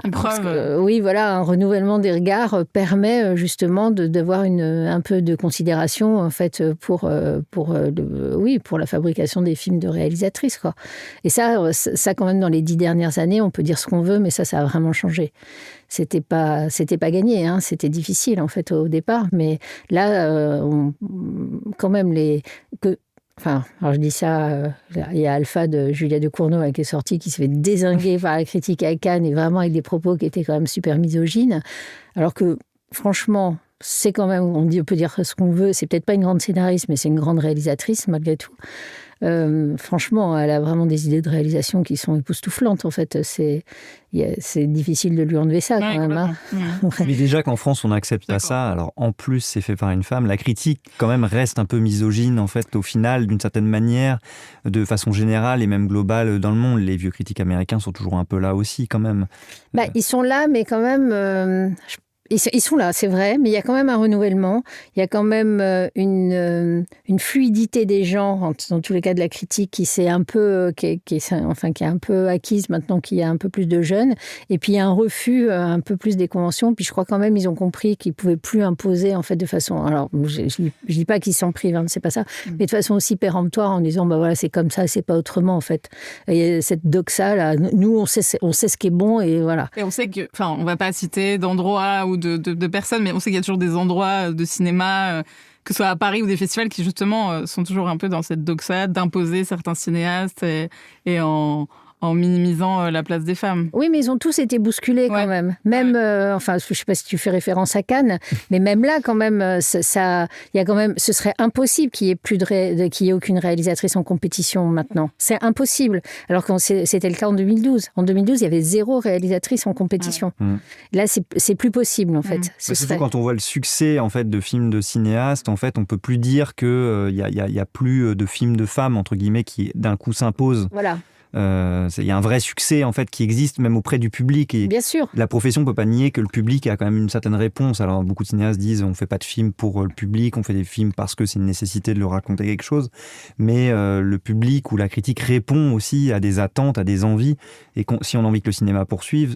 une preuve. Un renouvellement des regards permet justement d'avoir un peu de considération en fait pour la fabrication des films de réalisatrices, quoi. Et ça quand même dans les 10 dernières années, on peut dire ce qu'on veut, mais ça a vraiment changé. C'était pas gagné, hein, c'était difficile en fait au départ, mais là, quand même alors je dis ça, il y a Alpha de Julia Ducournau qui est sortie, qui s'est fait dézinguer par la critique à Cannes, et vraiment avec des propos qui étaient quand même super misogynes. Alors que, franchement, c'est quand même, on peut dire ce qu'on veut, c'est peut-être pas une grande scénariste, mais c'est une grande réalisatrice, malgré tout. Franchement, elle a vraiment des idées de réalisation qui sont époustouflantes, en fait. C'est difficile de lui enlever ça, quand même. Hein. Mais déjà qu'en France, on n'accepte pas ça, alors en plus, c'est fait par une femme. La critique, quand même, reste un peu misogyne, en fait, au final, d'une certaine manière, de façon générale et même globale dans le monde. Les vieux critiques américains sont toujours un peu là aussi, quand même. Ils sont là, mais quand même... Ils sont là, c'est vrai, mais il y a quand même un renouvellement. Il y a quand même une fluidité des genres, dans tous les cas de la critique, qui est un peu acquise maintenant qu'il y a un peu plus de jeunes. Et puis il y a un refus un peu plus des conventions. Puis je crois quand même ils ont compris qu'ils pouvaient plus imposer en fait de façon. Alors je dis pas qu'ils s'en privent, hein, c'est pas ça, mais de façon aussi péremptoire en disant voilà c'est comme ça, c'est pas autrement en fait. Et cette doxa là, nous on sait ce qui est bon et voilà. Et on sait que, on va pas citer d'endroits ou de personnes, mais on sait qu'il y a toujours des endroits de cinéma, que ce soit à Paris ou des festivals, qui justement sont toujours un peu dans cette doxa d'imposer certains cinéastes et en minimisant la place des femmes. Oui, mais ils ont tous été bousculés quand même. Même, je ne sais pas si tu fais référence à Cannes, mais même là, quand même, y a quand même, ce serait impossible qu'il y ait qu'il y ait aucune réalisatrice en compétition maintenant. C'est impossible. Alors que c'était le cas en 2012. En 2012, il y avait 0 réalisatrice en compétition. Là, c'est plus possible, en fait. Surtout quand on voit le succès, en fait, de films de cinéastes, en fait, on peut plus dire qu'il y a plus de films de femmes, entre guillemets, qui d'un coup s'imposent. Voilà. Il y a un vrai succès en fait qui existe même auprès du public et bien sûr. La profession peut pas nier que le public a quand même une certaine réponse. Alors beaucoup de cinéastes disent on fait pas de films pour le public, on fait des films parce que c'est une nécessité de leur raconter quelque chose, mais le public ou la critique répond aussi à des attentes, à des envies, et si on a envie que le cinéma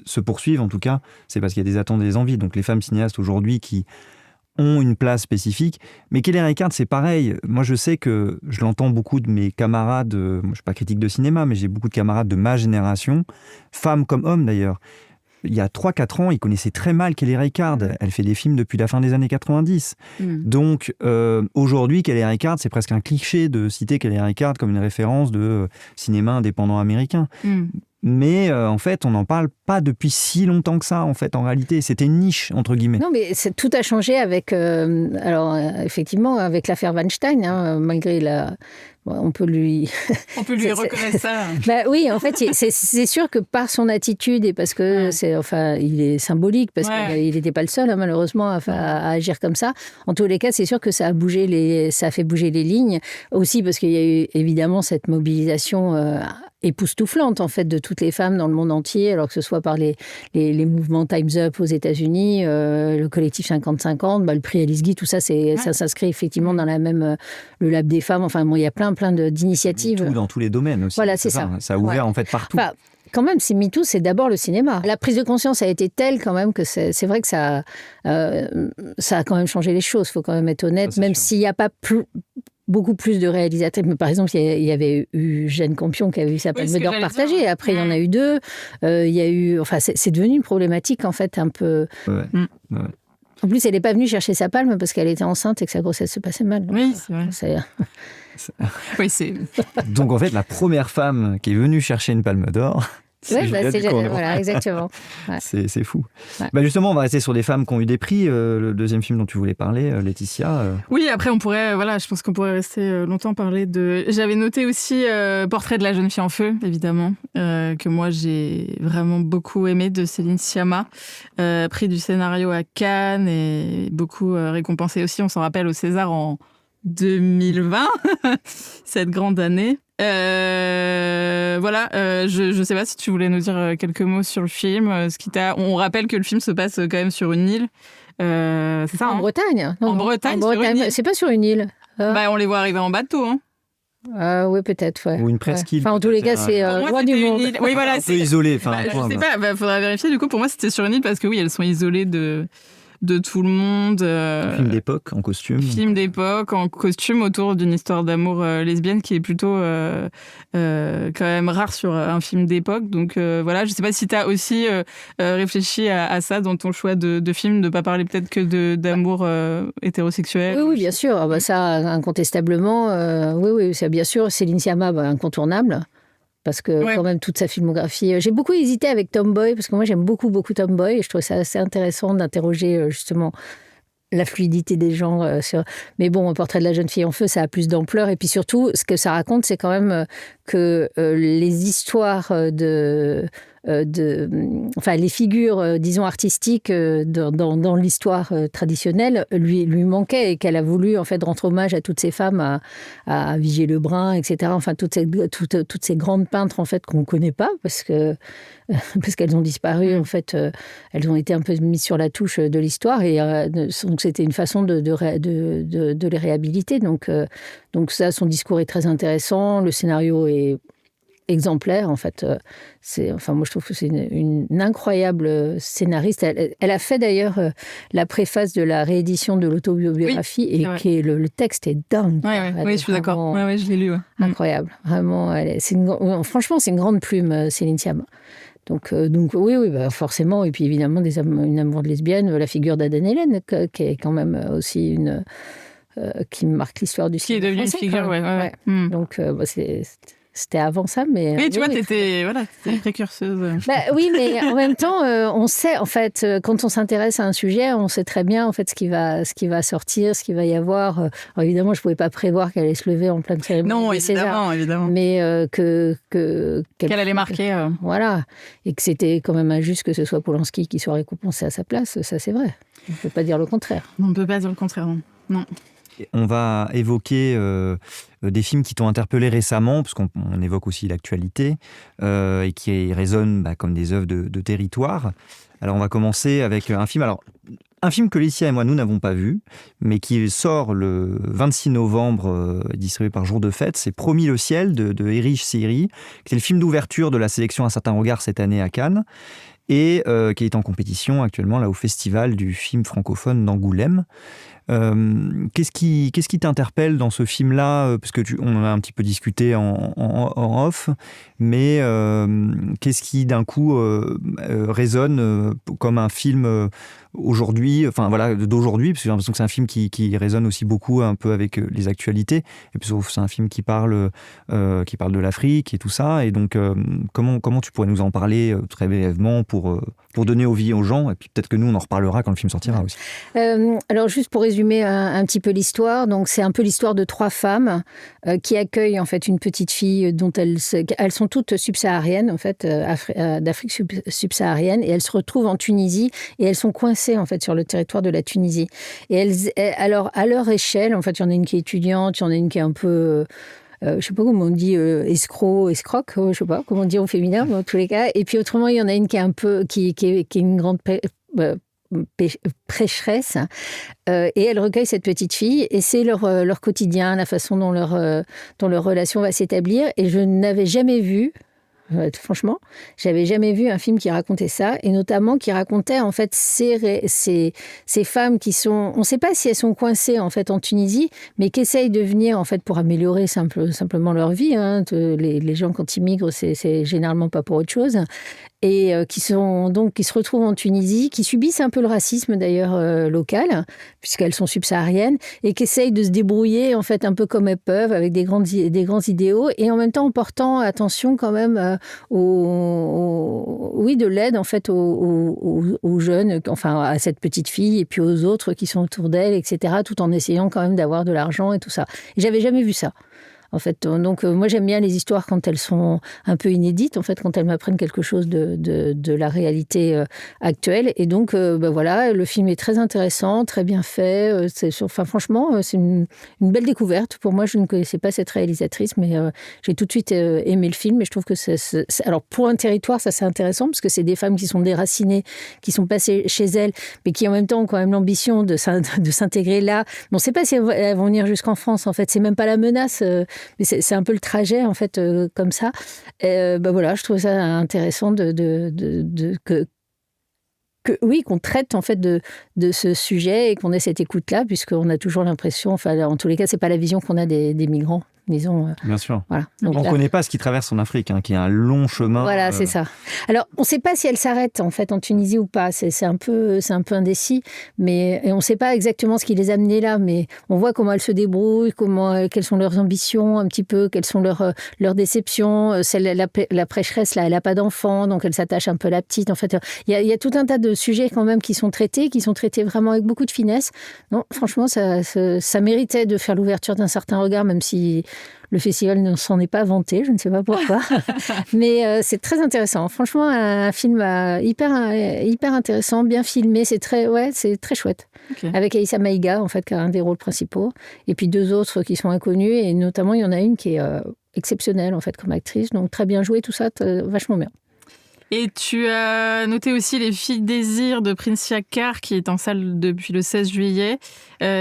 se poursuive en tout cas, c'est parce qu'il y a des attentes et des envies. Donc les femmes cinéastes aujourd'hui qui ont une place spécifique. Mais Kelly Reichardt, c'est pareil. Moi, je sais que je l'entends beaucoup de mes camarades, moi, je ne suis pas critique de cinéma, mais j'ai beaucoup de camarades de ma génération, femmes comme hommes d'ailleurs. Il y a 3-4 ans, ils connaissaient très mal Kelly Reichardt. Elle fait des films depuis la fin des années 90. Donc, aujourd'hui, Kelly Reichardt, c'est presque un cliché de citer Kelly Reichardt comme une référence de cinéma indépendant américain. Mais en fait, on n'en parle pas depuis si longtemps que ça, en fait, en réalité. C'était une niche, entre guillemets. Non, mais tout a changé avec, effectivement, avec l'affaire Weinstein, hein, malgré la... On peut lui reconnaître ça. Oui, en fait, c'est sûr que par son attitude et parce que il est symbolique, parce qu'il n'était pas le seul, hein, malheureusement, à agir comme ça. En tous les cas, c'est sûr que ça a fait bouger les lignes. Aussi parce qu'il y a eu évidemment cette mobilisation époustouflante en fait de toutes les femmes dans le monde entier, alors que ce soit par les mouvements Time's Up aux États-Unis, le collectif 50-50, le prix Alice Guy, tout ça, ça s'inscrit effectivement dans la même le Lab des femmes. Enfin, il y a plein d'initiatives. Tout dans tous les domaines aussi. Voilà, c'est ça. Ça a ouvert en fait partout. Enfin, quand même, c'est MeToo, c'est d'abord le cinéma. La prise de conscience a été telle quand même que c'est vrai que ça a quand même changé les choses. Il faut quand même être honnête, ça, même s'il n'y a pas beaucoup plus de réalisateurs. Mais par exemple, il y avait eu Jeanne Campion qui avait eu sa Palme d'Or partagée. Après, il y en a eu 2. Il y a eu... Enfin, c'est devenu une problématique, en fait, un peu... Ouais. En plus, elle n'est pas venue chercher sa palme parce qu'elle était enceinte et que sa grossesse se passait mal. Donc, oui, c'est vrai. Oui, c'est... Donc, en fait, la première femme qui est venue chercher une Palme d'Or... Oui, voilà, exactement. Ouais. C'est fou. Ouais. Justement, on va rester sur des femmes qui ont eu des prix. Le deuxième film dont tu voulais parler, Laetitia. Oui, après, je pense qu'on pourrait rester longtemps parler de... J'avais noté aussi Portrait de la jeune fille en feu, évidemment, que moi, j'ai vraiment beaucoup aimé, de Céline Sciamma. Prix du scénario à Cannes et beaucoup récompensé aussi. On s'en rappelle au César en 2020, cette grande année. Voilà, je sais pas si tu voulais nous dire quelques mots sur le film. On rappelle que le film se passe quand même sur une île. C'est ça, En Bretagne. Non, En Bretagne, sur une île. C'est pas sur une île. Bah, on les voit arriver en bateau. Hein. Oui, peut-être. Ouais. Ou une presqu'île. Enfin, en tous les cas, c'est Pour moi, loin c'était du une monde. île. Oui, voilà, Un peu isolé. Enfin, je sais pas, faudra vérifier. Du coup, pour moi, c'était sur une île parce que oui, elles sont isolées de tout le monde. Film d'époque, en costume. Film d'époque, en costume, autour d'une histoire d'amour lesbienne qui est plutôt quand même rare sur un film d'époque. Donc voilà, je sais pas si tu as aussi réfléchi à ça dans ton choix de film, de pas parler peut-être que d'amour hétérosexuel. Oui, bien sûr. Ah bah, ça, incontestablement. Oui, ça, bien sûr. Céline Sciamma, incontournable. Parce que quand même, toute sa filmographie... J'ai beaucoup hésité avec Tomboy, parce que moi, j'aime beaucoup Tomboy, et je trouve ça assez intéressant d'interroger justement la fluidité des gens. Mais bon, Portrait de la jeune fille en feu, ça a plus d'ampleur. Et puis surtout, ce que ça raconte, c'est quand même que les histoires enfin, les figures, disons, artistiques dans l'histoire traditionnelle lui manquaient et qu'elle a voulu, en fait, rendre hommage à toutes ces femmes, à Vigée Lebrun, etc. Enfin, toutes ces grandes peintres, en fait, qu'on ne connaît pas parce qu'elles ont disparu, en fait. Elles ont été un peu mises sur la touche de l'histoire et donc c'était une façon de les réhabiliter. Donc ça, son discours est très intéressant. Le scénario est exemplaire, en fait. Moi, je trouve que c'est une incroyable scénariste. Elle a fait d'ailleurs la préface de la réédition de l'autobiographie et le texte est dingue. Oui, je suis d'accord. Ouais, je l'ai lu. Incroyable. Vraiment, franchement, c'est une grande plume, Céline Sciamma. Donc oui, forcément. Et puis évidemment, une amour de lesbienne, la figure d'Aden Hélène, qui est quand même aussi une... qui marque l'histoire du cinéma français. Qui est devenue une figure, Donc, c'était avant ça, mais... Oui, tu vois, t'étais précurseuse. Oui, mais en même temps, on sait, en fait, quand on s'intéresse à un sujet, on sait très bien, en fait, ce qui va sortir, ce qu'il va y avoir. Alors, évidemment, je ne pouvais pas prévoir qu'elle allait se lever en pleine cérémonie. Non, évidemment. Mais qu'elle allait marquer. Voilà. Et que c'était quand même injuste que ce soit Polanski qui soit récompensé à sa place, ça, c'est vrai. On ne peut pas dire le contraire. On ne peut pas dire le contraire, non. On va évoquer des films qui t'ont interpellé récemment, parce qu'on évoque aussi l'actualité, et qui résonnent comme des œuvres de territoire. Alors, on va commencer avec un film que Laetitia et moi, nous n'avons pas vu, mais qui sort le 26 novembre, distribué par Jour de Fête. C'est Promis le ciel de Erich Siri, qui est le film d'ouverture de la sélection Un certain regard cette année à Cannes, et qui est en compétition actuellement là, au Festival du film francophone d'Angoulême. Qu'est-ce qui t'interpelle dans ce film-là ? Parce que on en a un petit peu discuté en off, mais qu'est-ce qui d'un coup résonne comme un film aujourd'hui, d'aujourd'hui, parce que j'ai l'impression que c'est un film qui résonne aussi beaucoup un peu avec les actualités, et puis c'est un film qui parle de l'Afrique et tout ça, et donc comment tu pourrais nous en parler très brièvement pour donner vie aux gens, et puis peut-être que nous on en reparlera quand le film sortira aussi. Alors juste pour résumer un petit peu l'histoire, donc c'est un peu l'histoire de 3 femmes qui accueillent en fait une petite fille dont elles sont toutes subsahariennes en fait, d'Afrique subsaharienne, et elles se retrouvent en Tunisie et elles sont coincées en fait sur le territoire de la Tunisie. Et alors à leur échelle, en fait, il y en a une qui est étudiante, il y en a une qui est un peu je sais pas comment on dit, escroc, je sais pas comment on dit au féminin, mais en tous les cas. Et puis autrement, il y en a une qui est un peu, qui est une grande prêcheresse, et elle recueille cette petite fille, et c'est leur quotidien, la façon dont leur relation va s'établir. Et je n'avais jamais vu, franchement, j'avais jamais vu un film qui racontait ça, et notamment qui racontait en fait ces femmes qui sont, on ne sait pas si elles sont coincées en fait en Tunisie, mais qui essayent de venir en fait pour améliorer simplement leur vie. Les gens quand ils migrent, c'est généralement pas pour autre chose. Et qui se retrouvent en Tunisie, qui subissent un peu le racisme d'ailleurs local, puisqu'elles sont subsahariennes, et qui essayent de se débrouiller en fait un peu comme elles peuvent, avec des grands idéaux, et en même temps en portant attention quand même de l'aide en fait aux jeunes, enfin à cette petite fille, et puis aux autres qui sont autour d'elle, etc., tout en essayant quand même d'avoir de l'argent et tout ça. Et j'avais jamais vu ça. En fait, donc moi j'aime bien les histoires quand elles sont un peu inédites, en fait, quand elles m'apprennent quelque chose de la réalité actuelle. Et donc voilà, le film est très intéressant, très bien fait. Franchement, c'est une belle découverte. Pour moi, je ne connaissais pas cette réalisatrice, mais j'ai tout de suite aimé le film. Et je trouve que alors pour un territoire, ça c'est intéressant parce que c'est des femmes qui sont déracinées, qui sont passées chez elles, mais qui en même temps ont quand même l'ambition de s'intégrer là. On ne sait pas si elles vont venir jusqu'en France. En fait, c'est même pas la menace. Mais c'est un peu le trajet, en fait, comme ça. Voilà, je trouve ça intéressant qu'on traite, en fait, de ce sujet et qu'on ait cette écoute-là, puisqu'on a toujours l'impression, enfin, en tous les cas, c'est pas la vision qu'on a des migrants, disons. Bien sûr. Voilà. Donc, on ne connaît pas ce qui traverse en Afrique, qui est un long chemin. Voilà, c'est ça. Alors, on ne sait pas si elle s'arrête, en fait, en Tunisie ou pas. C'est un peu indécis. Et on ne sait pas exactement ce qui les a amenés là, mais on voit comment elles se débrouillent, quelles sont leurs ambitions, un petit peu, quelles sont leurs déceptions. La prêcheresse, là, elle n'a pas d'enfant, donc elle s'attache un peu à la petite. En fait, il y a tout un tas de sujets, quand même, qui sont traités vraiment avec beaucoup de finesse. Non, franchement, ça méritait de faire l'ouverture d'un certain regard, même si le festival ne s'en est pas vanté, je ne sais pas pourquoi. Mais c'est très intéressant. Franchement, un film hyper intéressant, bien filmé. C'est très chouette. Okay. Avec Aïssa Maïga, en fait, qui a un des rôles principaux. Et puis 2 autres qui sont inconnus. Et notamment, il y en a une qui est exceptionnelle, en fait, comme actrice. Donc, très bien joué, tout ça, vachement bien. Et tu as noté aussi Les Filles Désir de Princia Carr, qui est en salle depuis le 16 juillet,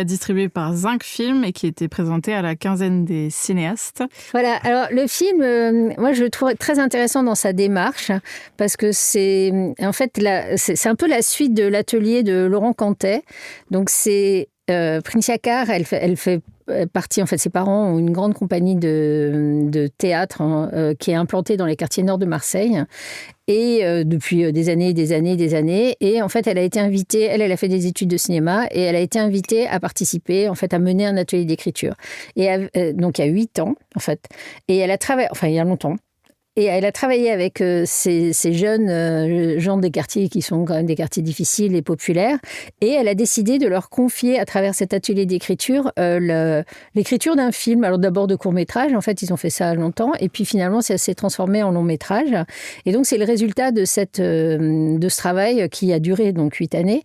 distribué par Zinc Film et qui était présenté à la quinzaine des cinéastes. Voilà, alors le film, moi je le trouve très intéressant dans sa démarche, parce que c'est un peu la suite de l'atelier de Laurent Cantet. Donc c'est Princia Carr, elle fait partie, en fait, ses parents ont une grande compagnie de théâtre qui est implantée dans les quartiers nord de Marseille. Et depuis des années. Et en fait, elle a été invitée, elle a fait des études de cinéma et elle a été invitée à participer, en fait, à mener un atelier d'écriture. Et donc, il y a 8 ans, en fait. Et elle a travaillé, enfin, il y a longtemps. Et elle a travaillé avec ces jeunes gens des quartiers qui sont quand même des quartiers difficiles et populaires. Et elle a décidé de leur confier, à travers cet atelier d'écriture, l'écriture d'un film. Alors d'abord de court-métrage, en fait, ils ont fait ça longtemps. Et puis finalement, ça s'est transformé en long-métrage. Et donc, c'est le résultat de ce travail qui a duré donc 8 années.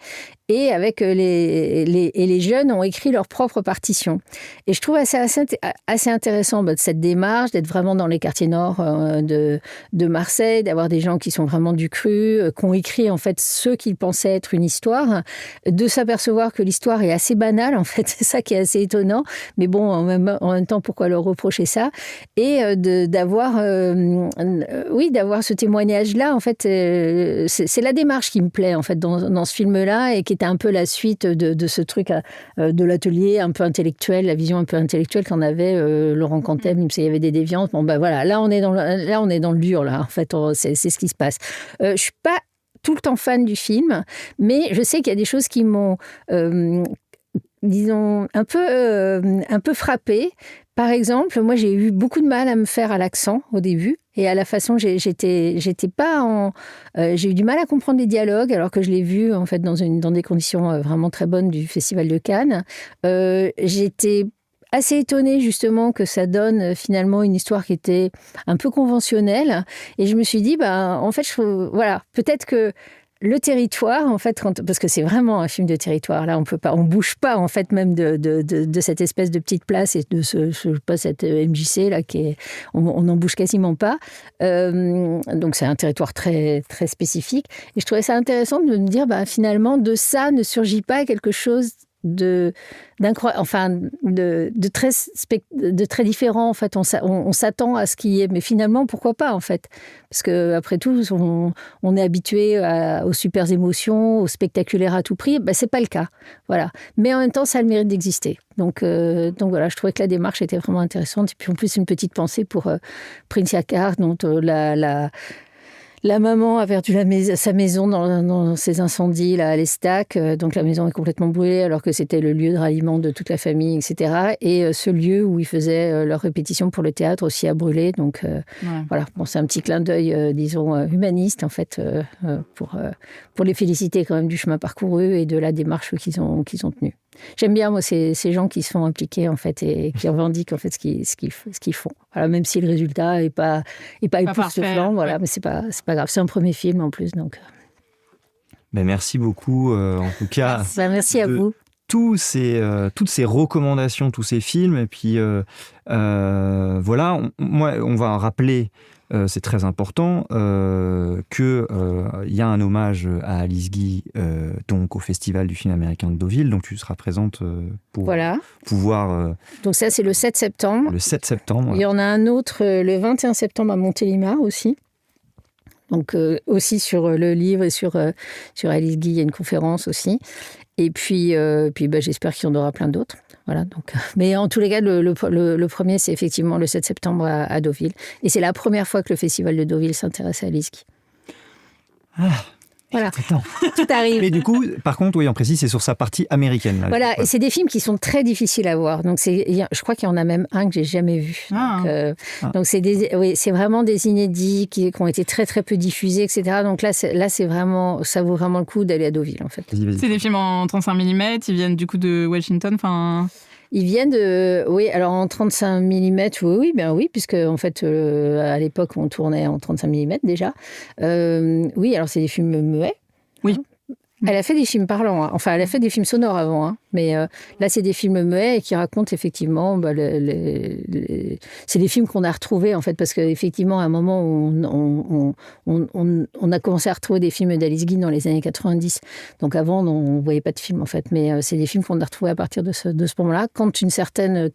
Et avec les jeunes ont écrit leur propre partition. Et je trouve assez intéressant cette démarche, d'être vraiment dans les quartiers nord de Marseille, d'avoir des gens qui sont vraiment du cru, qui ont écrit en fait ce qu'ils pensaient être une histoire, de s'apercevoir que l'histoire est assez banale, en fait, c'est ça qui est assez étonnant. Mais bon, en même temps, pourquoi leur reprocher ça? Et d'avoir ce témoignage-là, en fait, c'est la démarche qui me plaît, en fait, dans ce film-là, et qui était un peu la suite de ce truc de l'atelier un peu intellectuel, la vision un peu intellectuelle qu'en avait Laurent Cantet, même s'il y avait des déviances. Bon, ben voilà, là on est dans le dur, là, en fait, c'est ce qui se passe. Je suis pas tout le temps fan du film, mais je sais qu'il y a des choses qui m'ont, disons, un peu frappée. Par exemple, moi, j'ai eu beaucoup de mal à me faire à l'accent au début et à la façon, j'ai eu du mal à comprendre les dialogues alors que je l'ai vu en fait dans des conditions vraiment très bonnes du Festival de Cannes. J'étais assez étonnée justement que ça donne finalement une histoire qui était un peu conventionnelle et je me suis dit en fait peut-être que le territoire, en fait, parce que c'est vraiment un film de territoire. Là, on bouge pas, en fait, même de cette espèce de petite place et de cette MJC là on n'en bouge quasiment pas. Donc c'est un territoire très très spécifique. Et je trouvais ça intéressant de me dire, finalement, de ça ne surgit pas quelque chose de très différent, en fait. On s'attend à ce qu'il y ait, mais finalement pourquoi pas, en fait, parce que après tout on est habitué aux super émotions, au spectaculaire à tout prix. C'est pas le cas, voilà, mais en même temps ça a le mérite d'exister, donc voilà, je trouvais que la démarche était vraiment intéressante. Et puis en plus une petite pensée pour Princia Carr, dont La maman a perdu sa maison dans ces incendies là, à l'Estac. Donc la maison est complètement brûlée alors que c'était le lieu de ralliement de toute la famille, etc. Et ce lieu où ils faisaient leur répétition pour le théâtre aussi a brûlé. Donc voilà, bon, c'est un petit clin d'œil, disons, humaniste en fait, pour les féliciter quand même du chemin parcouru et de la démarche qu'ils ont tenue. J'aime bien, moi, ces gens qui se font impliquer, en fait, et qui revendiquent, en fait, ce qu'ils font. Voilà, même si le résultat n'est pas époustouflant, voilà, mais c'est pas grave. C'est un premier film, en plus, donc... Ben, merci beaucoup, en tout cas. Merci à vous. Toutes ces recommandations, tous ces films. Et puis, voilà, on va rappeler... c'est très important qu'il y a un hommage à Alice Guy donc au Festival du film américain de Deauville, donc tu seras présente pour pouvoir... Donc ça, c'est le 7 septembre. Le 7 septembre. Voilà. Il y en a un autre le 21 septembre à Montélimar aussi. Donc aussi sur le livre et sur Alice Guy, il y a une conférence aussi. Et puis j'espère qu'il y en aura plein d'autres. Voilà, donc. Mais en tous les cas, le premier, c'est effectivement le 7 septembre à Deauville. Et c'est la première fois que le Festival de Deauville s'intéresse à Alice Guy. Voilà, tout arrive. Mais du coup, par contre, oui, on précise, c'est sur sa partie américaine. Là, voilà, et c'est des films qui sont très difficiles à voir. Donc je crois qu'il y en a même un que j'ai jamais vu. Donc c'est vraiment des inédits qui ont été très très peu diffusés, etc. Donc là, c'est vraiment, ça vaut vraiment le coup d'aller à Deauville, en fait. C'est des films en 35 mm, ils viennent du coup de Washington, enfin... Ils viennent alors en 35 mm, oui, puisque en fait, à l'époque, on tournait en 35 mm déjà. Oui, alors c'est des films muets. Oui. Elle a fait des films parlants, hein. Enfin, elle a fait des films sonores avant, hein. Mais là, c'est des films muets et qui racontent effectivement... c'est des films qu'on a retrouvés, en fait, parce qu'effectivement, à un moment, on a commencé à retrouver des films d'Alice Guy dans les années 90. Donc avant, on ne voyait pas de films, en fait. Mais c'est des films qu'on a retrouvés à partir de ce moment-là. Quand une certaine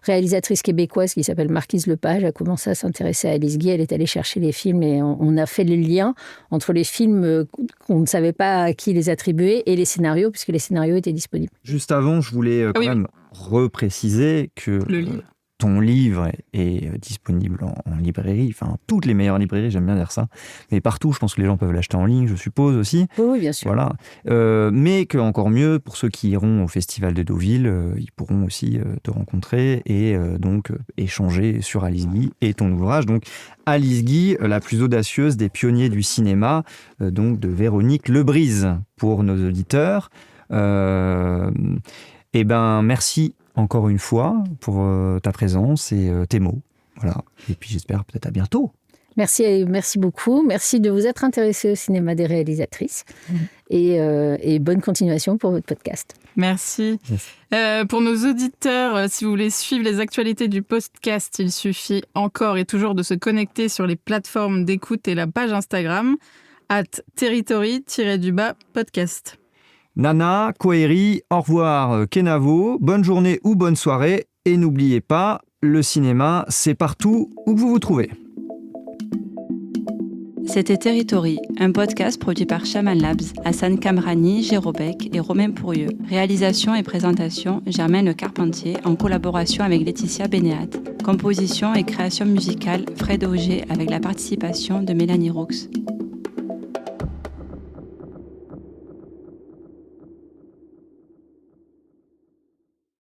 réalisatrice québécoise qui s'appelle Marquise Lepage a commencé à s'intéresser à Alice Guy, elle est allée chercher les films et on a fait le lien entre les films qu'on ne savait pas à qui les attribuer et les scénarios, puisque les scénarios étaient disponibles. Juste avant, je voulais quand même repréciser que ton livre est disponible en librairie, enfin toutes les meilleures librairies, j'aime bien dire ça, mais partout, je pense que les gens peuvent l'acheter en ligne, je suppose aussi. Oui, bien sûr. Voilà. Mais que encore mieux, pour ceux qui iront au Festival de Deauville, ils pourront aussi te rencontrer et donc échanger sur Alice Guy et ton ouvrage. Donc Alice Guy, la plus audacieuse des pionniers du cinéma, donc de Véronique Lebrise pour nos auditeurs. Eh ben, merci encore une fois pour ta présence et tes mots. Voilà. Et puis j'espère peut-être à bientôt. Merci beaucoup. Merci de vous être intéressé au cinéma des réalisatrices. Et bonne continuation pour votre podcast. Merci. Pour nos auditeurs, si vous voulez suivre les actualités du podcast, il suffit encore et toujours de se connecter sur les plateformes d'écoute et la page Instagram @territory_podcast. Nana, Kwaheri, au revoir Kenavo, bonne journée ou bonne soirée. Et n'oubliez pas, le cinéma, c'est partout où vous vous trouvez. C'était Territory, un podcast produit par Shaman Labs, Hassan Kamrani, Gérobek et Romain Pourrieux. Réalisation et présentation, Germaine Le Carpentier, en collaboration avec Laetitia Bénéat. Composition et création musicale, Fred Auger, avec la participation de Mélanie Roux.